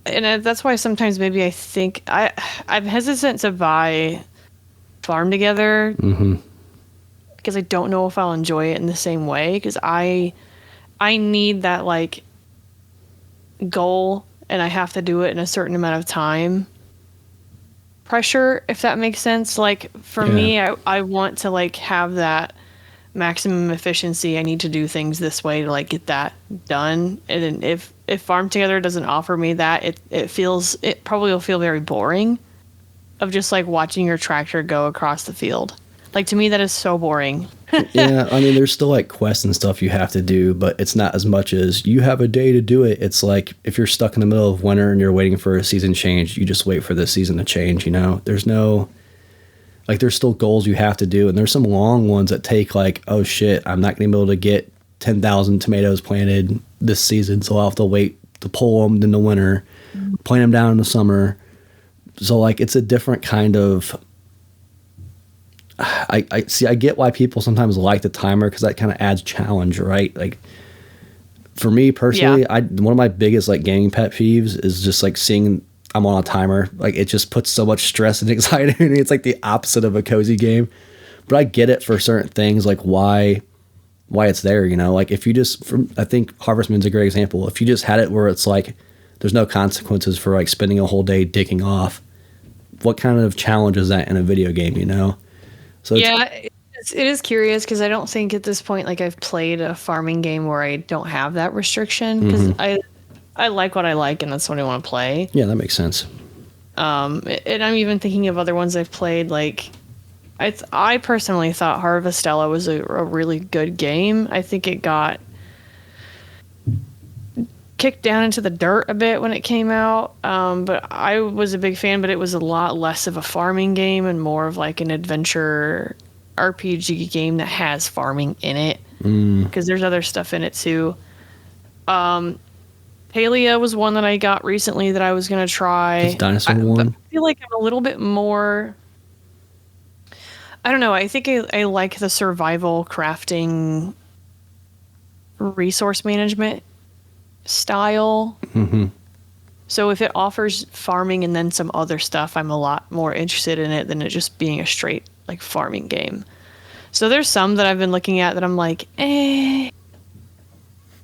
and that's why sometimes maybe I think I'm hesitant to buy Farm Together. Because I don't know if I'll enjoy it in the same way, because I need that like goal and I have to do it in a certain amount of time pressure, if that makes sense. Like for me, I want to like have that maximum efficiency. I need to do things this way to like get that done. And if Farm Together doesn't offer me that, it probably will feel very boring of just like watching your tractor go across the field. Like, to me, that is so boring. Yeah, I mean, there's still, like, quests and stuff you have to do, but it's not as much as you have a day to do it. It's like, if you're stuck in the middle of winter and you're waiting for a season change, you just wait for the season to change, you know? There's no... Like, there's still goals you have to do, and there's some long ones that take, like, oh, shit, I'm not going to be able to get 10,000 tomatoes planted this season, so I'll have to wait to pull them in the winter, plant them down in the summer. So, like, it's a different kind of... I see. I get why people sometimes like the timer because that kind of adds challenge, right? Like for me personally, one of my biggest like gaming pet peeves is just like seeing I'm on a timer. Like it just puts so much stress and anxiety in me. It's like the opposite of a cozy game. But I get it for certain things, like why it's there. You know, like if you just, I think Harvest Moon's a great example. If you just had it where it's like there's no consequences for like spending a whole day digging off, what kind of challenge is that in a video game? You know. So it is curious because I don't think at this point like I've played a farming game where I don't have that restriction because I like what I like and that's what I want to play. Yeah, that makes sense. And I'm even thinking of other ones I've played. Like I personally thought Harvestella was a really good game. I think it got kicked down into the dirt a bit when it came out, but I was a big fan, but it was a lot less of a farming game and more of like an adventure RPG game that has farming in it because there's other stuff in it too. Palia was one that I got recently that I was going to try. It's dinosaur one. I feel like I'm a little bit more, I don't know, I think I like the survival crafting resource management style. So if it offers farming and then some other stuff, I'm a lot more interested in it than it just being a straight like farming game. So there's some that I've been looking at that I'm like, it's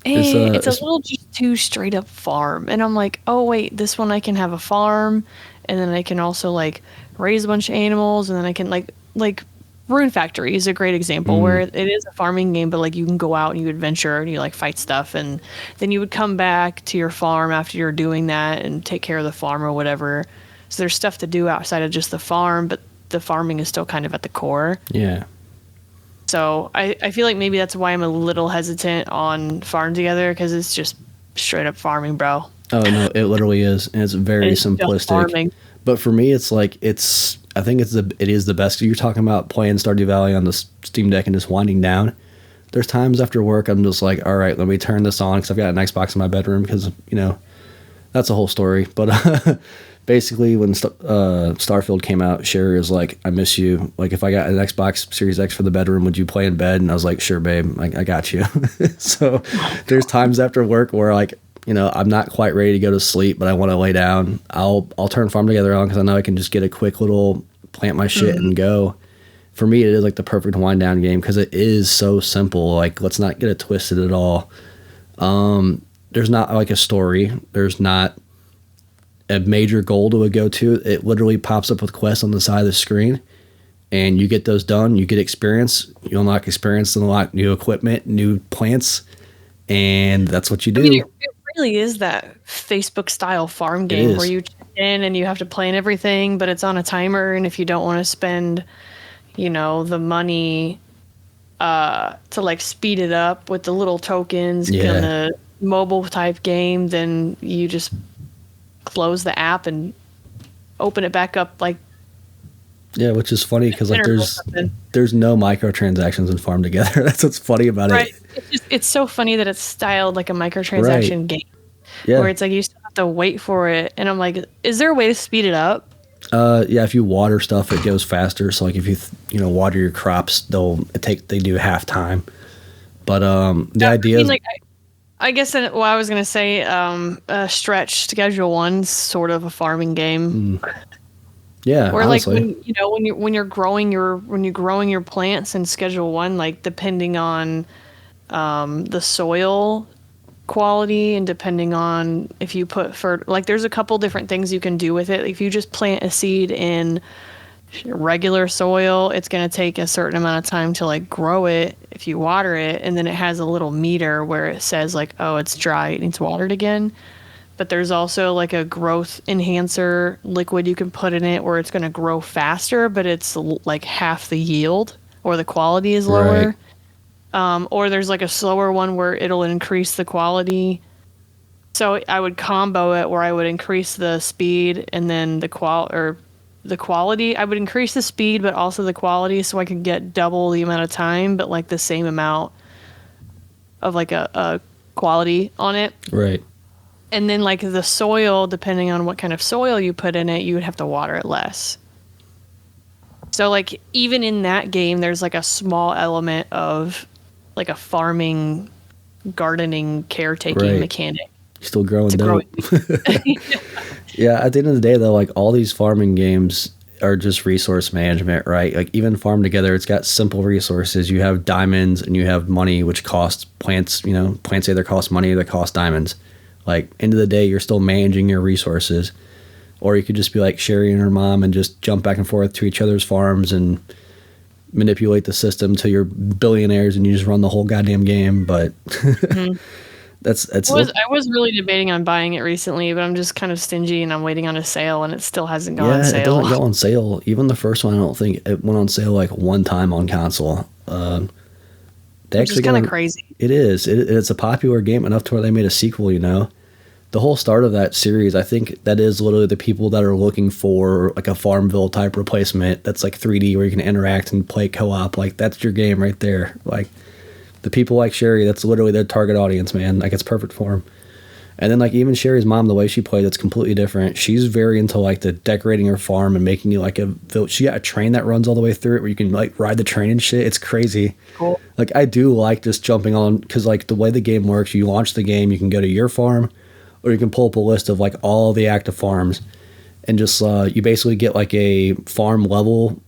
a little just too straight up farm. And I'm like, oh wait, this one I can have a farm and then I can also like raise a bunch of animals and then I can like Rune Factory is a great example where it is a farming game, but like you can go out and you adventure and you like fight stuff and then you would come back to your farm after you're doing that and take care of the farm or whatever. So there's stuff to do outside of just the farm, but the farming is still kind of at the core. Yeah. So I feel like maybe that's why I'm a little hesitant on Farm Together, because it's just straight up farming, bro. Oh no, it literally is, and it's very It's just simplistic. farming. But for me, it's like I think it is the best. You're talking about playing Stardew Valley on the Steam Deck and just winding down. There's times after work I'm just like, all right, let me turn this on because I've got an Xbox in my bedroom because that's a whole story. But basically, when Starfield came out, Sherry was like, I miss you. Like, if I got an Xbox Series X for the bedroom, would you play in bed? And I was like, sure, babe, I got you. So there's times after work where like, I'm not quite ready to go to sleep, but I want to lay down. I'll turn Farm Together on because I know I can just get a quick little plant my shit and go. For me, it is like the perfect wind down game because it is so simple. Like, let's not get it twisted at all. There's not like a story. There's not a major goal to go to. It literally pops up with quests on the side of the screen, and you get those done. You get experience. You unlock experience and unlock new equipment, new plants, and that's what you do. I mean, it really is that Facebook style farm game where you check in and you have to plan everything, but it's on a timer, and if you don't want to spend the money to like speed it up with the little tokens in the mobile type game, then you just close the app and open it back up like which is funny because like there's no microtransactions in Farm Together. That's what's funny about it. It's so funny that it's styled like a microtransaction game where it's like you still have to wait for it, and I'm like, is there a way to speed it up? If you water stuff, it goes faster. So like if you water your crops, they do half time. But the idea is, I guess I was gonna say Stretch Schedule 1's sort of a farming game. Yeah, or honestly. like when you're growing your plants in Schedule 1, like depending on the soil quality and depending on if you put there's a couple different things you can do with it. If you just plant a seed in regular soil, it's going to take a certain amount of time to like grow it if you water it, and then it has a little meter where it says like, oh, it's dry, it needs watered again. But there's also like a growth enhancer liquid you can put in it where it's going to grow faster, but it's like half the yield or the quality is lower. Or there's like a slower one where it'll increase the quality. So I would combo it where I would increase the speed and then the quality. I would increase the speed, but also the quality, so I could get double the amount of time, but like the same amount of like a quality on it. Right. And then like the soil, depending on what kind of soil you put in it, you would have to water it less. So like even in that game, there's like a small element of like a farming, gardening, caretaking mechanic. Still growing dope. Yeah, at the end of the day though, like all these farming games are just resource management, right? Like even Farm Together, it's got simple resources. You have diamonds and you have money, which costs plants, plants either cost money or they cost diamonds. Like end of the day, you're still managing your resources. Or you could just be like Sherry and her mom and just jump back and forth to each other's farms and manipulate the system till you're billionaires and you just run the whole goddamn game. But that's I was really debating on buying it recently, but I'm just kind of stingy and I'm waiting on a sale, and it still hasn't gone on sale. Yeah, it doesn't go on sale. Even the first one, I don't think it went on sale like one time on console. Which is kind of crazy. It is. It's a popular game enough to where they made a sequel, The whole start of that series, I think that is literally the people that are looking for like a Farmville type replacement that's like 3D where you can interact and play co-op. Like that's your game right there. Like the people like Sherry, that's literally their target audience, man. Like it's perfect for them. And then like even Sherry's mom, the way she played, it's completely different. She's very into like the decorating her farm and making you like she got a train that runs all the way through it where you can like ride the train and shit. It's crazy. Cool. Like I do like just jumping on because like the way the game works, you launch the game, you can go to your farm, or you can pull up a list of like all the active farms and just you basically get like a farm level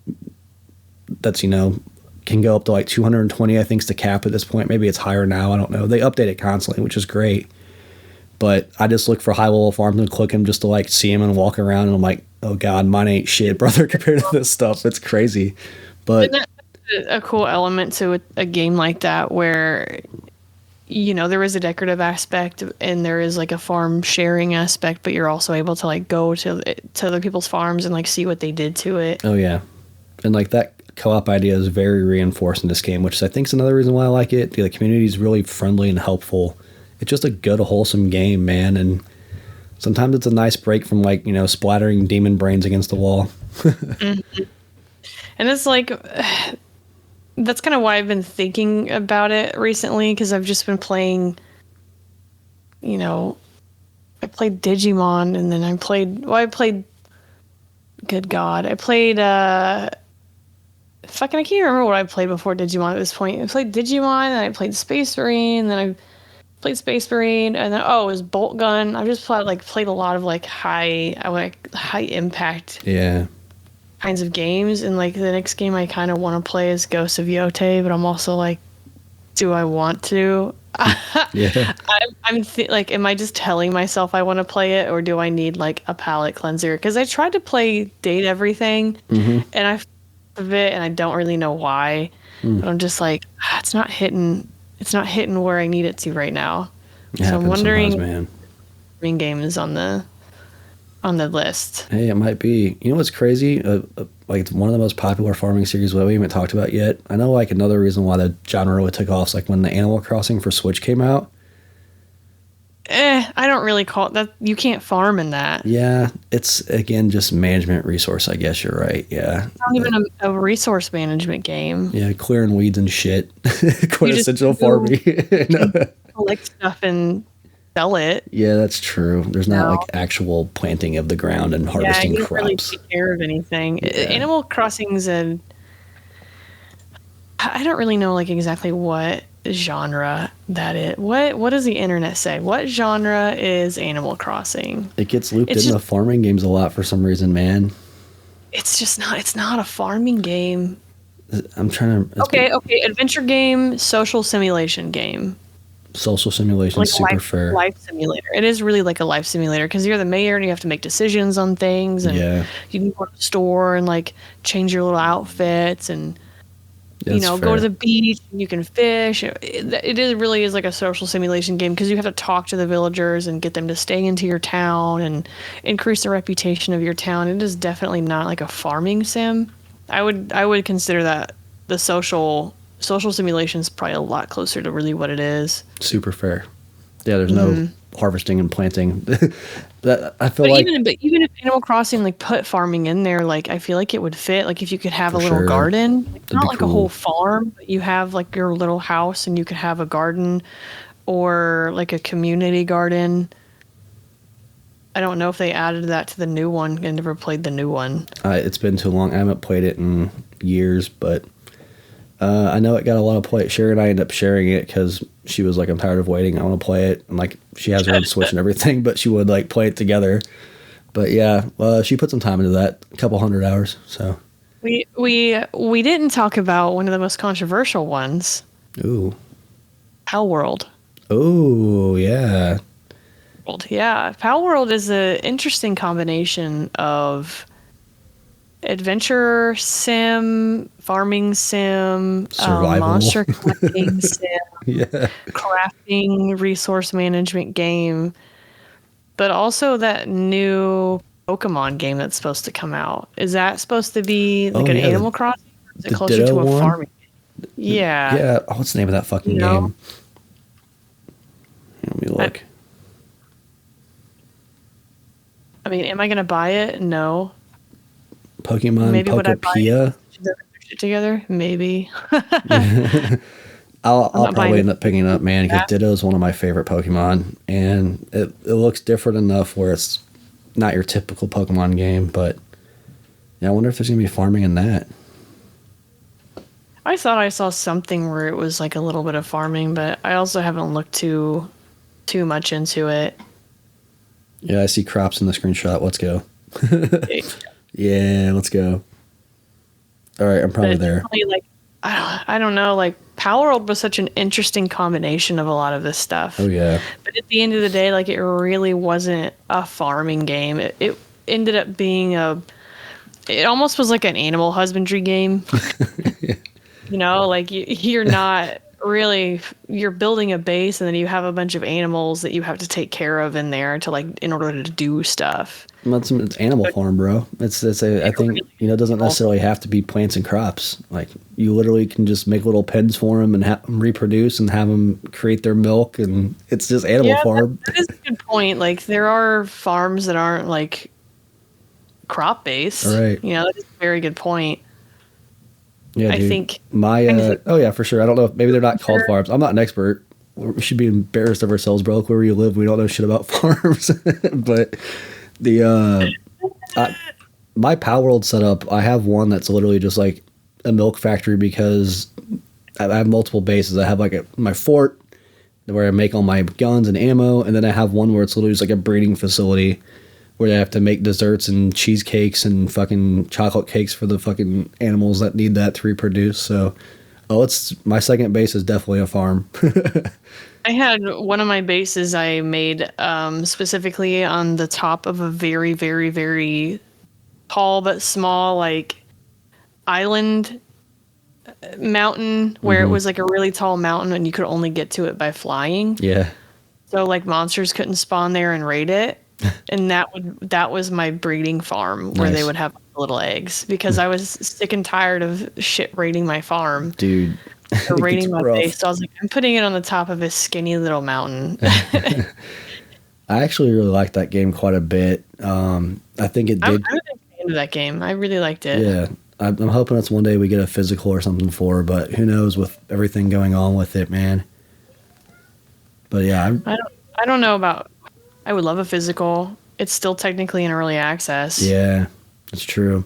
that's can go up to like 220, I think is the cap at this point. Maybe it's higher now, I don't know. They update it constantly, which is great. But I just look for high level farms and click them just to like see them and walk around, and I'm like, oh god, mine ain't shit, brother, compared to this stuff. It's crazy. But that's a cool element to a game like that where there is a decorative aspect and there is like a farm sharing aspect, but you're also able to like go to other people's farms and like see what they did to it. Oh yeah. And like that co-op idea is very reinforced in this game, which I think is another reason why I like it. The community is really friendly and helpful. It's just a good, wholesome game, man. And sometimes it's a nice break from like, splattering demon brains against the wall. Mm-hmm. And it's like, that's kind of why I've been thinking about it recently, because I've just been playing, I played Digimon, and then I played, good God, I played, I can't remember what I played before Digimon at this point. I played Digimon, and I played Space Marine, and then I played Space Marine, and then, it was Bolt Gun. I just played a lot of, high impact kinds of games, and, the next game I kind of want to play is Ghost of Yotei, but I'm also like, do I want to? Yeah. Am I just telling myself I want to play it, or do I need a palate cleanser? Because I tried to play Date Everything, and I f- of it, and I don't really know why. But I'm just like, it's not hitting where I need it to right now. It happens I'm wondering, sometimes, man. game is on the list. Hey, it might be. You know what's crazy? It's one of the most popular farming series that we haven't talked about yet. I know another reason why the genre really took off is when the Animal Crossing for Switch came out. I don't really call it that. You can't farm in that. Yeah, it's again just management resource. I guess you're right. Yeah, it's not even a resource management game. Yeah, clearing weeds and shit. Quintessential farming. Collect stuff and sell it. Yeah, that's true. There's not actual planting of the ground and harvesting you crops. Don't really take care of anything. Yeah. Animal Crossing's I don't really know exactly what genre that is. What does the internet say? What genre is Animal Crossing? It gets looped into farming games a lot for some reason, man. It's not a farming game. I'm trying to... Okay. Adventure game, social simulation game. Social simulation, super fair. Life simulator. It is really like a life simulator, because you're the mayor and you have to make decisions on things, and you can go to the store and change your little outfits, and go to the beach, and you can fish. It really is like a social simulation game, because you have to talk to the villagers and get them to stay into your town and increase the reputation of your town. It is definitely not like a farming sim. I would consider that the social simulation is probably a lot closer to really what it is. Super fair. Yeah, there's no harvesting and planting. I feel even if Animal Crossing put farming in there, I feel like it would fit. If you could have a little garden, not a whole farm, but you have your little house and you could have a garden, or a community garden. I don't know if they added that to the new one. I never played the new one. It's been too long. I haven't played it in years, but I know it got a lot of play. Sherry and I ended up sharing it because she was I'm tired of waiting. I want to play it. And she has her own Switch and everything, but she would play it together. But yeah, she put some time into that, a couple 100 hours. So we didn't talk about one of the most controversial ones. Ooh. Pal World. Oh, yeah. Yeah, Pal World is an interesting combination of adventure sim, farming sim, monster collecting sim, crafting, resource management game, but also that new Pokemon game that's supposed to come out. Is that supposed to be an Animal Crossing? Or is it closer to a farming game? Yeah. Yeah. Oh, what's the name of that fucking game? Let me look. I mean, am I going to buy it? No. Pokemon Pokepia? Together? Maybe. I'll probably end up picking it up, man, because Ditto is one of my favorite Pokemon, and it looks different enough where it's not your typical Pokemon game, but yeah, I wonder if there's going to be farming in that. I thought I saw something where it was a little bit of farming, but I also haven't looked too much into it. Yeah, I see crops in the screenshot. Let's go. Yeah, let's go. All right, I'm probably there. I don't know. Pal World was such an interesting combination of a lot of this stuff. Oh yeah. But at the end of the day, it really wasn't a farming game. It ended up being it almost was like an animal husbandry game. Yeah. You're not really, you're building a base and then you have a bunch of animals that you have to take care of in there to like in order to do stuff. It's Animal Farm, bro. I think, it doesn't necessarily have to be plants and crops. Like, you literally can just make little pens for them and have them reproduce and have them create their milk, and it's just Animal Farm. That is a good point. Like, there are farms that aren't like crop based. Right. That is a very good point. Yeah, I dude. think Oh yeah, for sure. I don't know. Maybe they're not called farms. I'm not an expert. We should be embarrassed of ourselves, bro. Look where you live. We don't know shit about farms. But my Power World setup, I have one that's literally just like a milk factory because I have multiple bases. I have like my fort where I make all my guns and ammo, and then I have one where it's literally just like a breeding facility where I have to make desserts and cheesecakes and fucking chocolate cakes for the fucking animals that need that to reproduce. So, it's my second base is definitely a farm. I had one of my bases I made specifically on the top of a very, very, very tall but small like island mountain where it was like a really tall mountain and you could only get to it by flying. Yeah. So like monsters couldn't spawn there and raid it. And that was my breeding farm where they would have little eggs because I was sick and tired of shit raiding my farm. Dude. Or raiding my base. So I was like, I'm putting it on the top of this skinny little mountain. I actually really liked that game quite a bit. I think it did. I'm a big fan of that game. I really liked it. Yeah. I'm hoping it's one day we get a physical or something for, but who knows with everything going on with it, man. But yeah, I don't know about. I would love a physical. It's still technically in early access. Yeah, it's true.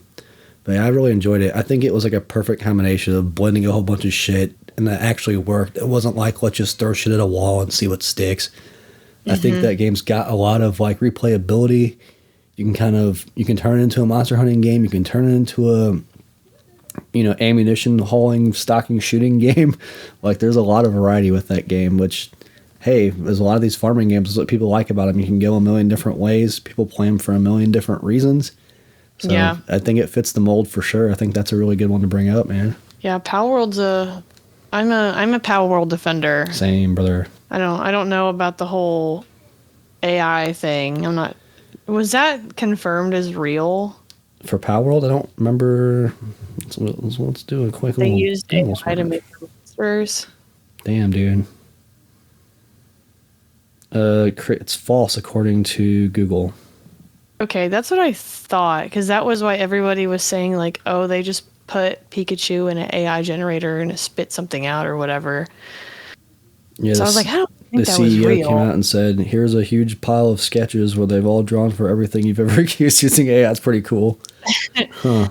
But yeah, I really enjoyed it. I think it was like a perfect combination of blending a whole bunch of shit and that actually worked. It wasn't like, let's just throw shit at a wall and see what sticks. I think that game's got a lot of like replayability. You can turn it into a monster hunting game. You can turn it into a, ammunition hauling, stocking, shooting game. Like, there's a lot of variety with that game, which, hey, there's a lot of these farming games. Is what people like about them. You can go a million different ways. People play them for a million different reasons. So yeah. I think it fits the mold for sure. I think that's a really good one to bring up, man. Yeah, Power World's I'm a Power World defender. Same, brother. I don't know about the whole AI thing. I'm not. Was that confirmed as real? For Power World, I don't remember. Let's do a quick they little. They used AI to make monsters. Damn, dude. It's false according to Google. Okay, that's what I thought, because that was why everybody was saying like, oh, they just put Pikachu in an AI generator and it spit something out or whatever. Yeah, so I was like, I don't think that was real. The CEO came out and said, here's a huge pile of sketches where they've all drawn for everything you've ever used using AI. It's pretty cool. Huh.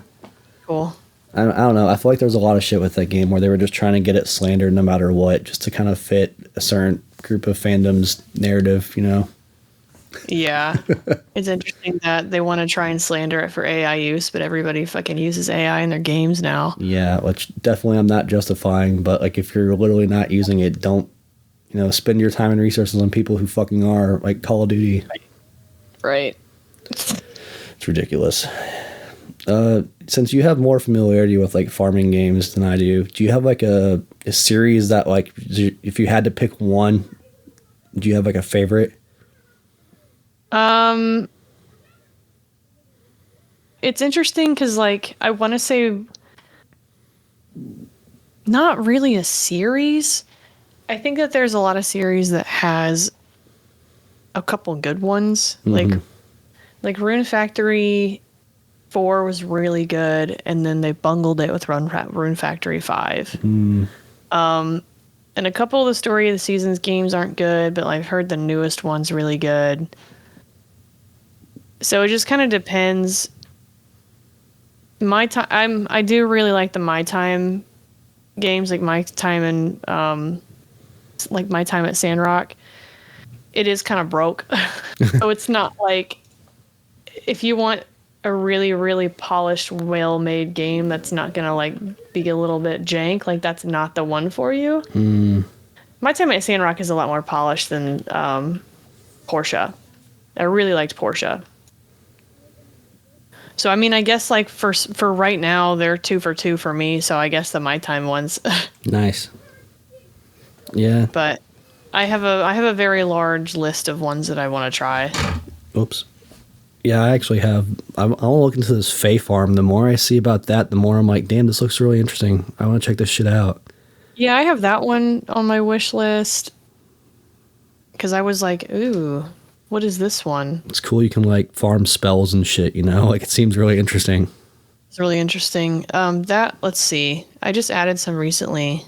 Cool. I don't know. I feel like there was a lot of shit with that game where they were just trying to get it slandered no matter what, just to kind of fit a certain group of fandom's narrative, Yeah. It's interesting that they want to try and slander it for AI use, but everybody fucking uses AI in their games now. Yeah, which definitely I'm not justifying, but like if you're literally not using it, don't, spend your time and resources on people who fucking are, like Call of Duty. Right. It's ridiculous. Since you have more familiarity with like farming games than I do you have like a series that like, if you had to pick one, do you have like a favorite? It's interesting because like I want to say not really a series. I think that there's a lot of series that has a couple good ones. Mm-hmm. Like Rune Factory 4 was really good, and then they bungled it with Rune Factory 5. Mm. And a couple of the Story of the Seasons games aren't good, but I've heard the newest one's really good. So it just kind of depends. I do really like the My Time games, like My Time and like My Time at Sandrock. It is kind of broke. So it's not like, if you want a really, really polished, well-made game that's not gonna like be a little bit jank, like that's not the one for you. Mm. My Time at Sandrock is a lot more polished than Portia. I really liked Portia. So I mean, I guess like for right now they're 2 for 2 for me. So I guess the My Time ones. Nice. Yeah. But I have a very large list of ones that I want to try. Oops. Yeah, I actually have. I want to look into this Fae farm. The more I see about that, the more I'm like, damn, this looks really interesting. I want to check this shit out. Yeah, I have that one on my wish list. Because I was like, ooh, what is this one? It's cool. You can like farm spells and shit. You know, like it seems really interesting. It's really interesting. Let's see. I just added some recently.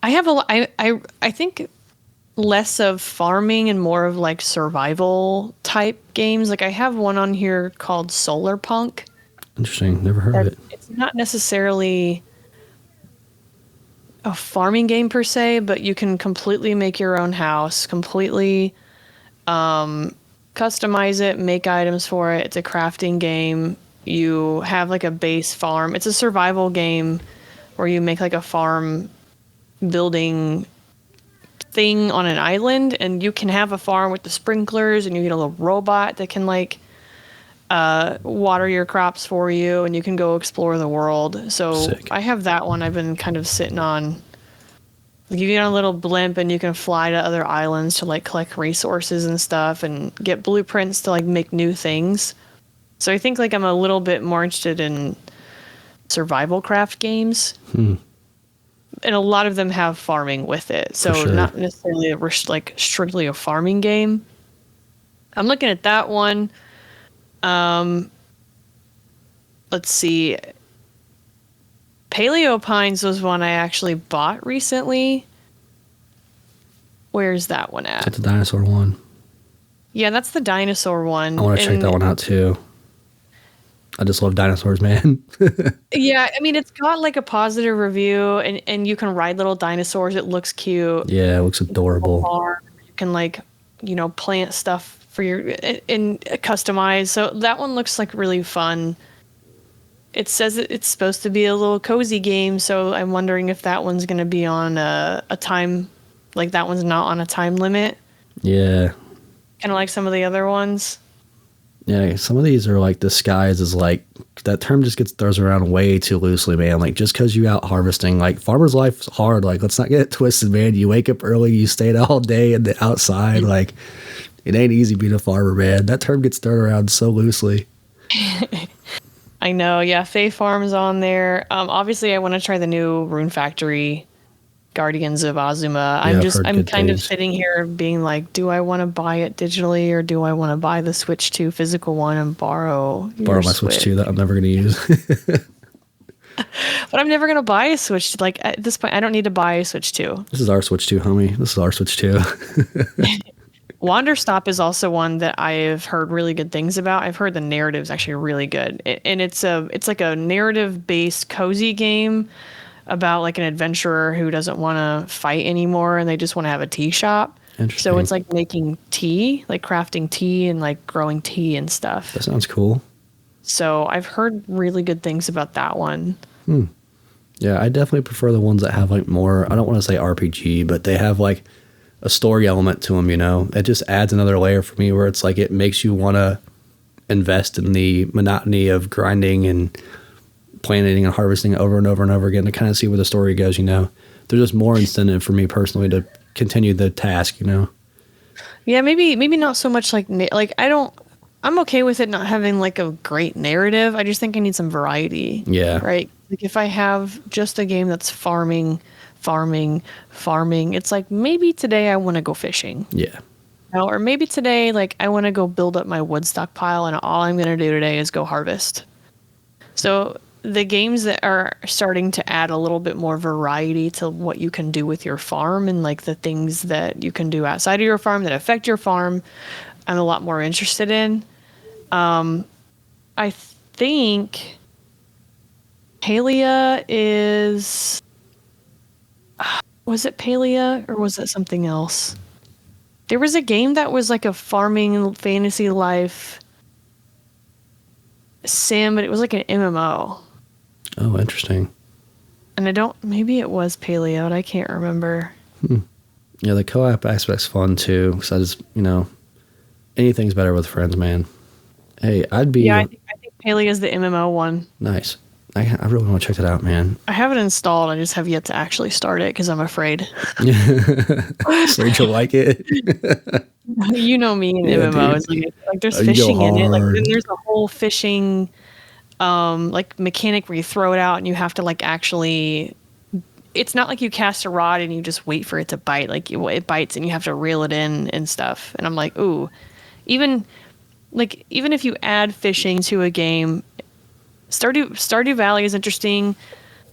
I have I think less of farming and more of like survival type games. Like I have one on here called Solar Punk. Interesting. Never heard of it. It's not necessarily a farming game per se, but you can completely make your own house, completely customize it, make items for it. It's a crafting game. You have like a base farm. It's a survival game where you make like a farm building thing on an island, and you can have a farm with the sprinklers, and you get a little robot that can like water your crops for you, and you can go explore the world. So Sick. I have that one I've been kind of sitting on. You get on a little blimp and you can fly to other islands to like collect resources and stuff and get blueprints to like make new things. So I think like I'm a little bit more interested in survival craft games. And a lot of them have farming with it. So sure. Not necessarily like strictly a farming game. I'm looking at that one. Let's see. Paleo Pines was one I actually bought recently. Where's that one at? That's the dinosaur one. Yeah, that's the dinosaur one. I want to check that one out too. I just love dinosaurs, man. Yeah, I mean, it's got like a positive review, and you can ride little dinosaurs. It looks cute. Yeah, it looks adorable. You can like, plant stuff for your and customize. So that one looks like really fun. It says it's supposed to be a little cozy game, so I'm wondering if that one's going to be on a time, like that one's not on a time limit. Yeah. Kind of like some of the other ones. Yeah, some of these are like disguised as like, that term just gets thrown around way too loosely, man. Like just because you out harvesting, like farmer's life is hard. Like let's not get it twisted, man. You wake up early, you stayed all day in the outside. Like it ain't easy being a farmer, man. That term gets thrown around so loosely. I know, yeah. Fae Farm's on there. Obviously, I want to try the new Rune Factory, Guardians of Azuma. I'm kind of sitting here being like, do I want to buy it digitally or do I want to buy the Switch 2 physical one and borrow my Switch 2 that I'm never going to use? But I'm never going to buy a Switch. Like at this point, I don't need to buy a Switch 2. This is our Switch 2, homie. This is our Switch 2. Wanderstop is also one that I've heard really good things about. I've heard the narrative's actually really good. And it's like a narrative-based cozy game about like an adventurer who doesn't want to fight anymore and they just want to have a tea shop. So it's like making tea, like crafting tea and like growing tea and stuff. That sounds cool. So I've heard really good things about that one. Yeah, I definitely prefer the ones that have like more, I don't want to say RPG, but they have like a story element to them, It just adds another layer for me where it's like it makes you want to invest in the monotony of grinding and planting and harvesting over and over and over again to kind of see where the story goes, There's just more incentive for me personally to continue the task, Yeah, maybe not so much like I'm okay with it not having like a great narrative. I just think I need some variety. Yeah. Right? Like if I have just a game that's farming, it's like maybe today I want to go fishing. Yeah. Or maybe today like I want to go build up my wood stockpile and all I'm going to do today is go harvest. So the games that are starting to add a little bit more variety to what you can do with your farm and like the things that you can do outside of your farm that affect your farm, I'm a lot more interested in. I think Palia is... Was it Palia or was it something else? There was a game that was like a farming fantasy life sim, but it was like an MMO. Oh, interesting. And maybe it was Paleo, but I can't remember. Yeah, the co-op aspect's fun too, because I just, anything's better with friends, man. Hey, I think Paleo is the MMO one. Nice. I really want to check that out, man. I have it installed. I just have yet to actually start it because I'm afraid. Afraid you'll like it. You know me in Yeah, MMOs. dude. Like there's You go fishing in it. Like then hard. there's a whole fishing like mechanic where you throw it out and you have to like actually. It's not like you cast a rod and you just wait for it to bite. Like it bites and you have to reel it in and stuff. And I'm like, ooh, even if you add fishing to a game, Stardew Valley is interesting.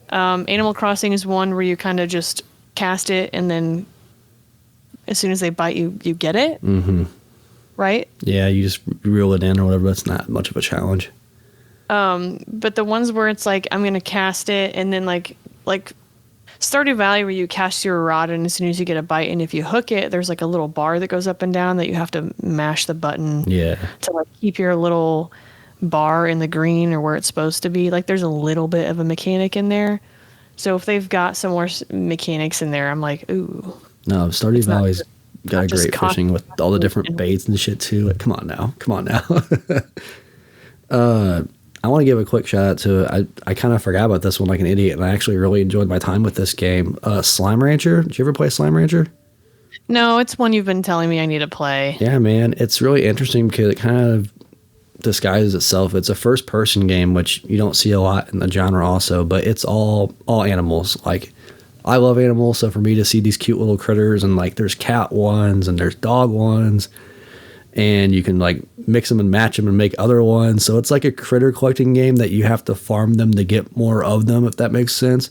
Animal Crossing is one where you kind of just cast it and then as soon as they bite you get it. Mm-hmm. Right? Yeah, you just reel it in or whatever. That's not much of a challenge. But the ones where it's like I'm gonna cast it and then like Stardew Valley where you cast your rod and as soon as you get a bite and if you hook it, there's like a little bar that goes up and down that you have to mash the button to like keep your little bar in the green or where it's supposed to be. Like there's a little bit of a mechanic in there. So if they've got some more mechanics in there, I'm like, ooh. No, Stardew Valley's got a great fishing with all the different baits and shit too. Like, come on now. I want to give a quick shout out to, I kind of forgot about this one like an idiot, and I actually really enjoyed my time with this game. Slime Rancher. Did you ever play Slime Rancher? No, it's one you've been telling me I need to play. Yeah, man. It's really interesting because it kind of disguises itself. It's a first person game, which you don't see a lot in the genre also, but it's all animals. Like, I love animals, so for me to see these cute little critters, and like there's cat ones and there's dog ones, and you can like mix them and match them and make other ones. So it's like a critter collecting game that you have to farm them to get more of them, if that makes sense.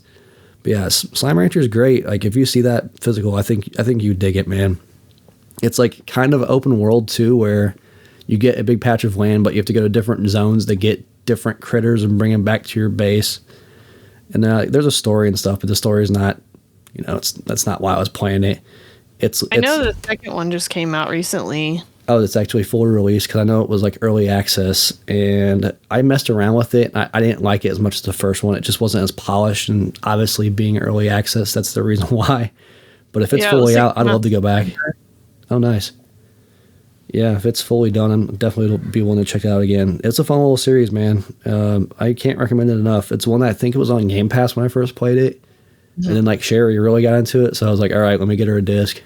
But yeah, Slime Rancher is great. Like if you see that physical, I think you dig it, man. It's like kind of open world too, where you get a big patch of land, but you have to go to different zones to get different critters and bring them back to your base. And there's a story and stuff, but the story is not, that's not why I was playing it. I know the second one just came out recently. Oh, it's actually fully released because I know it was like early access, and I messed around with it. And I didn't like it as much as the first one. It just wasn't as polished, and obviously being early access, that's the reason why. But if it's fully out, I'd love to go back. Oh, nice. Yeah, if it's fully done, I'm definitely be willing to check it out again. It's a fun little series, man. I can't recommend it enough. It's one that I think it was on Game Pass when I first played it. Mm-hmm. And then like Sherry really got into it, so I was like, all right, let me get her a disc.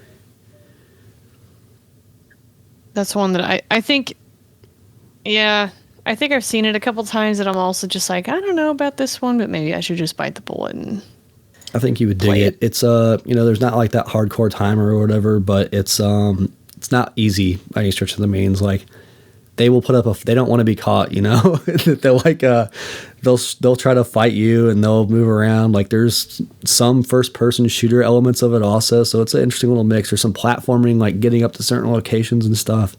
That's one that I think, yeah, I think I've seen it a couple times, and I'm also just like, I don't know about this one, but maybe I should just bite the bullet. And I think you would dig it. It's there's not like that hardcore timer or whatever, but it's not easy by any stretch of the means. Like they will put up they don't want to be caught, they're like they'll try to fight you and they'll move around. Like there's some first person shooter elements of it also, so it's an interesting little mix. There's some platforming, like getting up to certain locations and stuff.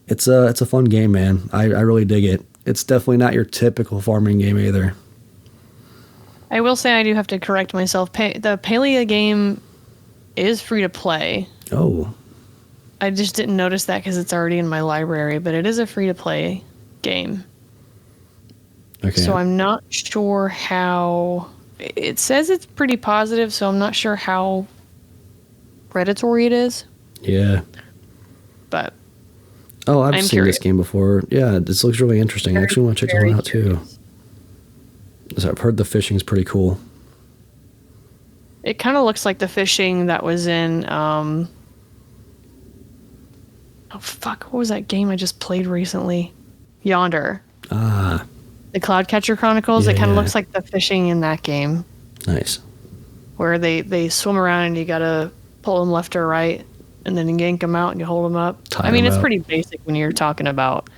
It's a fun game, man. I really dig it. It's definitely not your typical farming game either. I will say I do have to correct myself. The Palia game is free to play. Oh. I just didn't notice that because it's already in my library, but it is a free to play game. Okay. So I'm not sure how. It says it's pretty positive, so I'm not sure how predatory it is. Yeah. But. Oh, I've seen this game before. Yeah, this looks really interesting. I actually want to check this one out too. So I've heard the fishing is pretty cool. It kind of looks like the fishing that was in. Oh fuck! What was that game I just played recently? Yonder. Ah. The Cloudcatcher Chronicles. Yeah, it kind of looks like the fishing in that game. Nice. Where they swim around and you gotta pull them left or right, and then you yank them out and you hold them up. I mean, it's pretty basic when you're talking about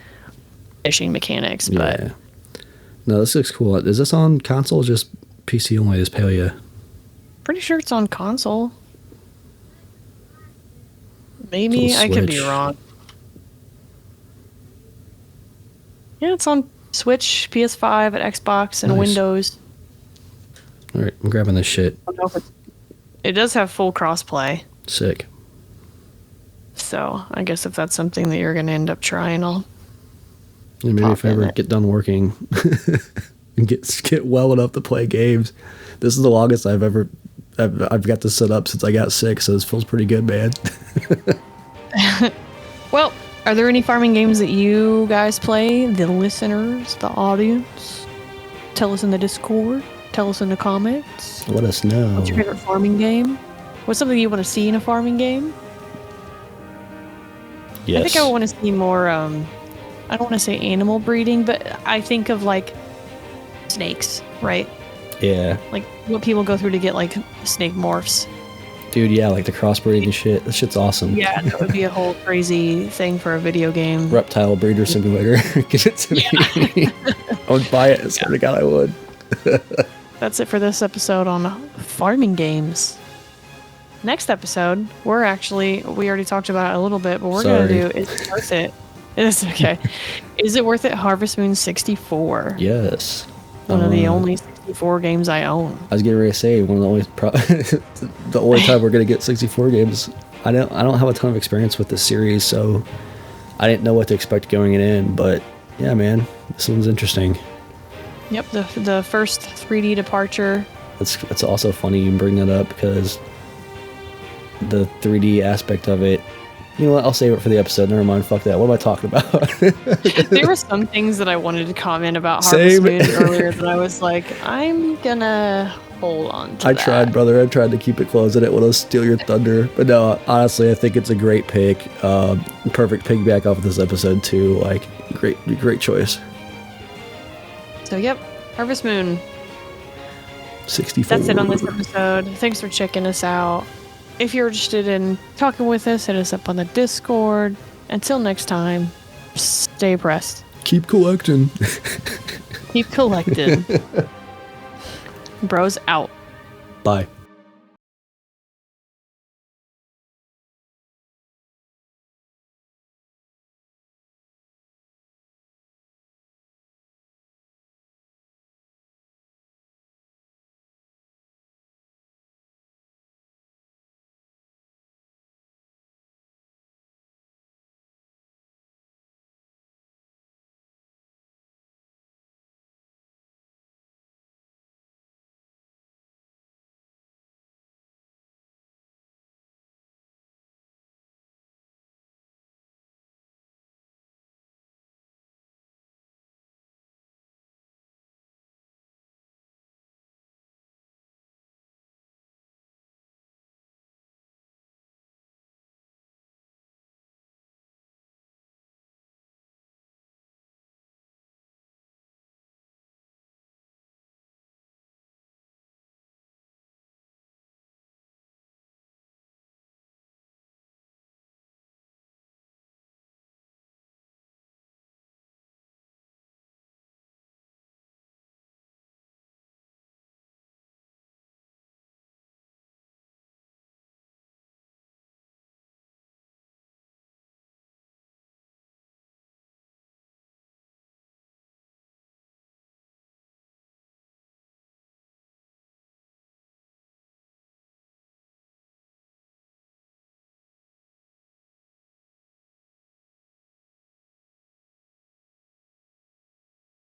fishing mechanics, but. Yeah. No, this looks cool. Is this on console or just PC only, this Palia? Pretty sure it's on console. Maybe I could be wrong. Yeah, it's on Switch, PS5, at Xbox, and Windows. All right, I'm grabbing this shit. It does have full crossplay. Sick. So I guess if that's something that you're going to end up trying, I'll. Yeah, maybe if I ever get done working and get well enough to play games. This is the longest I've got to set up since I got sick, so this feels pretty good, man. Well, are there any farming games that you guys play, the listeners, the audience? Tell us in the Discord. Tell us in the comments. Let us know. What's your favorite farming game? What's something you want to see in a farming game? Yes. I think I want to see more, I don't want to say animal breeding, but I think of like snakes, right? Yeah. Like what people go through to get like snake morphs. Dude, yeah, like the crossbreeding and shit. That shit's awesome. Yeah, that would be a whole crazy thing for a video game. Reptile breeder simulator. Give it to me. I would buy it. I swear to God, I would. That's it for this episode on farming games. Next episode, we already talked about it a little bit, but we're going to do Is It Worth It? It's okay. Is It Worth It? Harvest Moon 64. Yes. One of the only 64 games I own. I was getting ready to say one of the only the only time we're gonna get 64 games. I don't have a ton of experience with this series, so I didn't know what to expect going in. But yeah, man, this one's interesting. Yep, the first 3D departure. It's also funny you bring that up because the 3D aspect of it. You know what? I'll save it for the episode. Never mind. Fuck that. What am I talking about? There were some things that I wanted to comment about Harvest Moon earlier that I was like, I'm gonna hold on to that. I tried, brother. I tried to keep it close. I didn't want to steal your thunder. But no, honestly, I think it's a great pick. Perfect piggyback off of this episode too. Like, great choice. So, yep. Harvest Moon. 64. That's it on this episode. Thanks for checking us out. If you're interested in talking with us, hit us up on the Discord. Until next time, stay pressed. Keep collecting. Keep collecting. Bros out. Bye.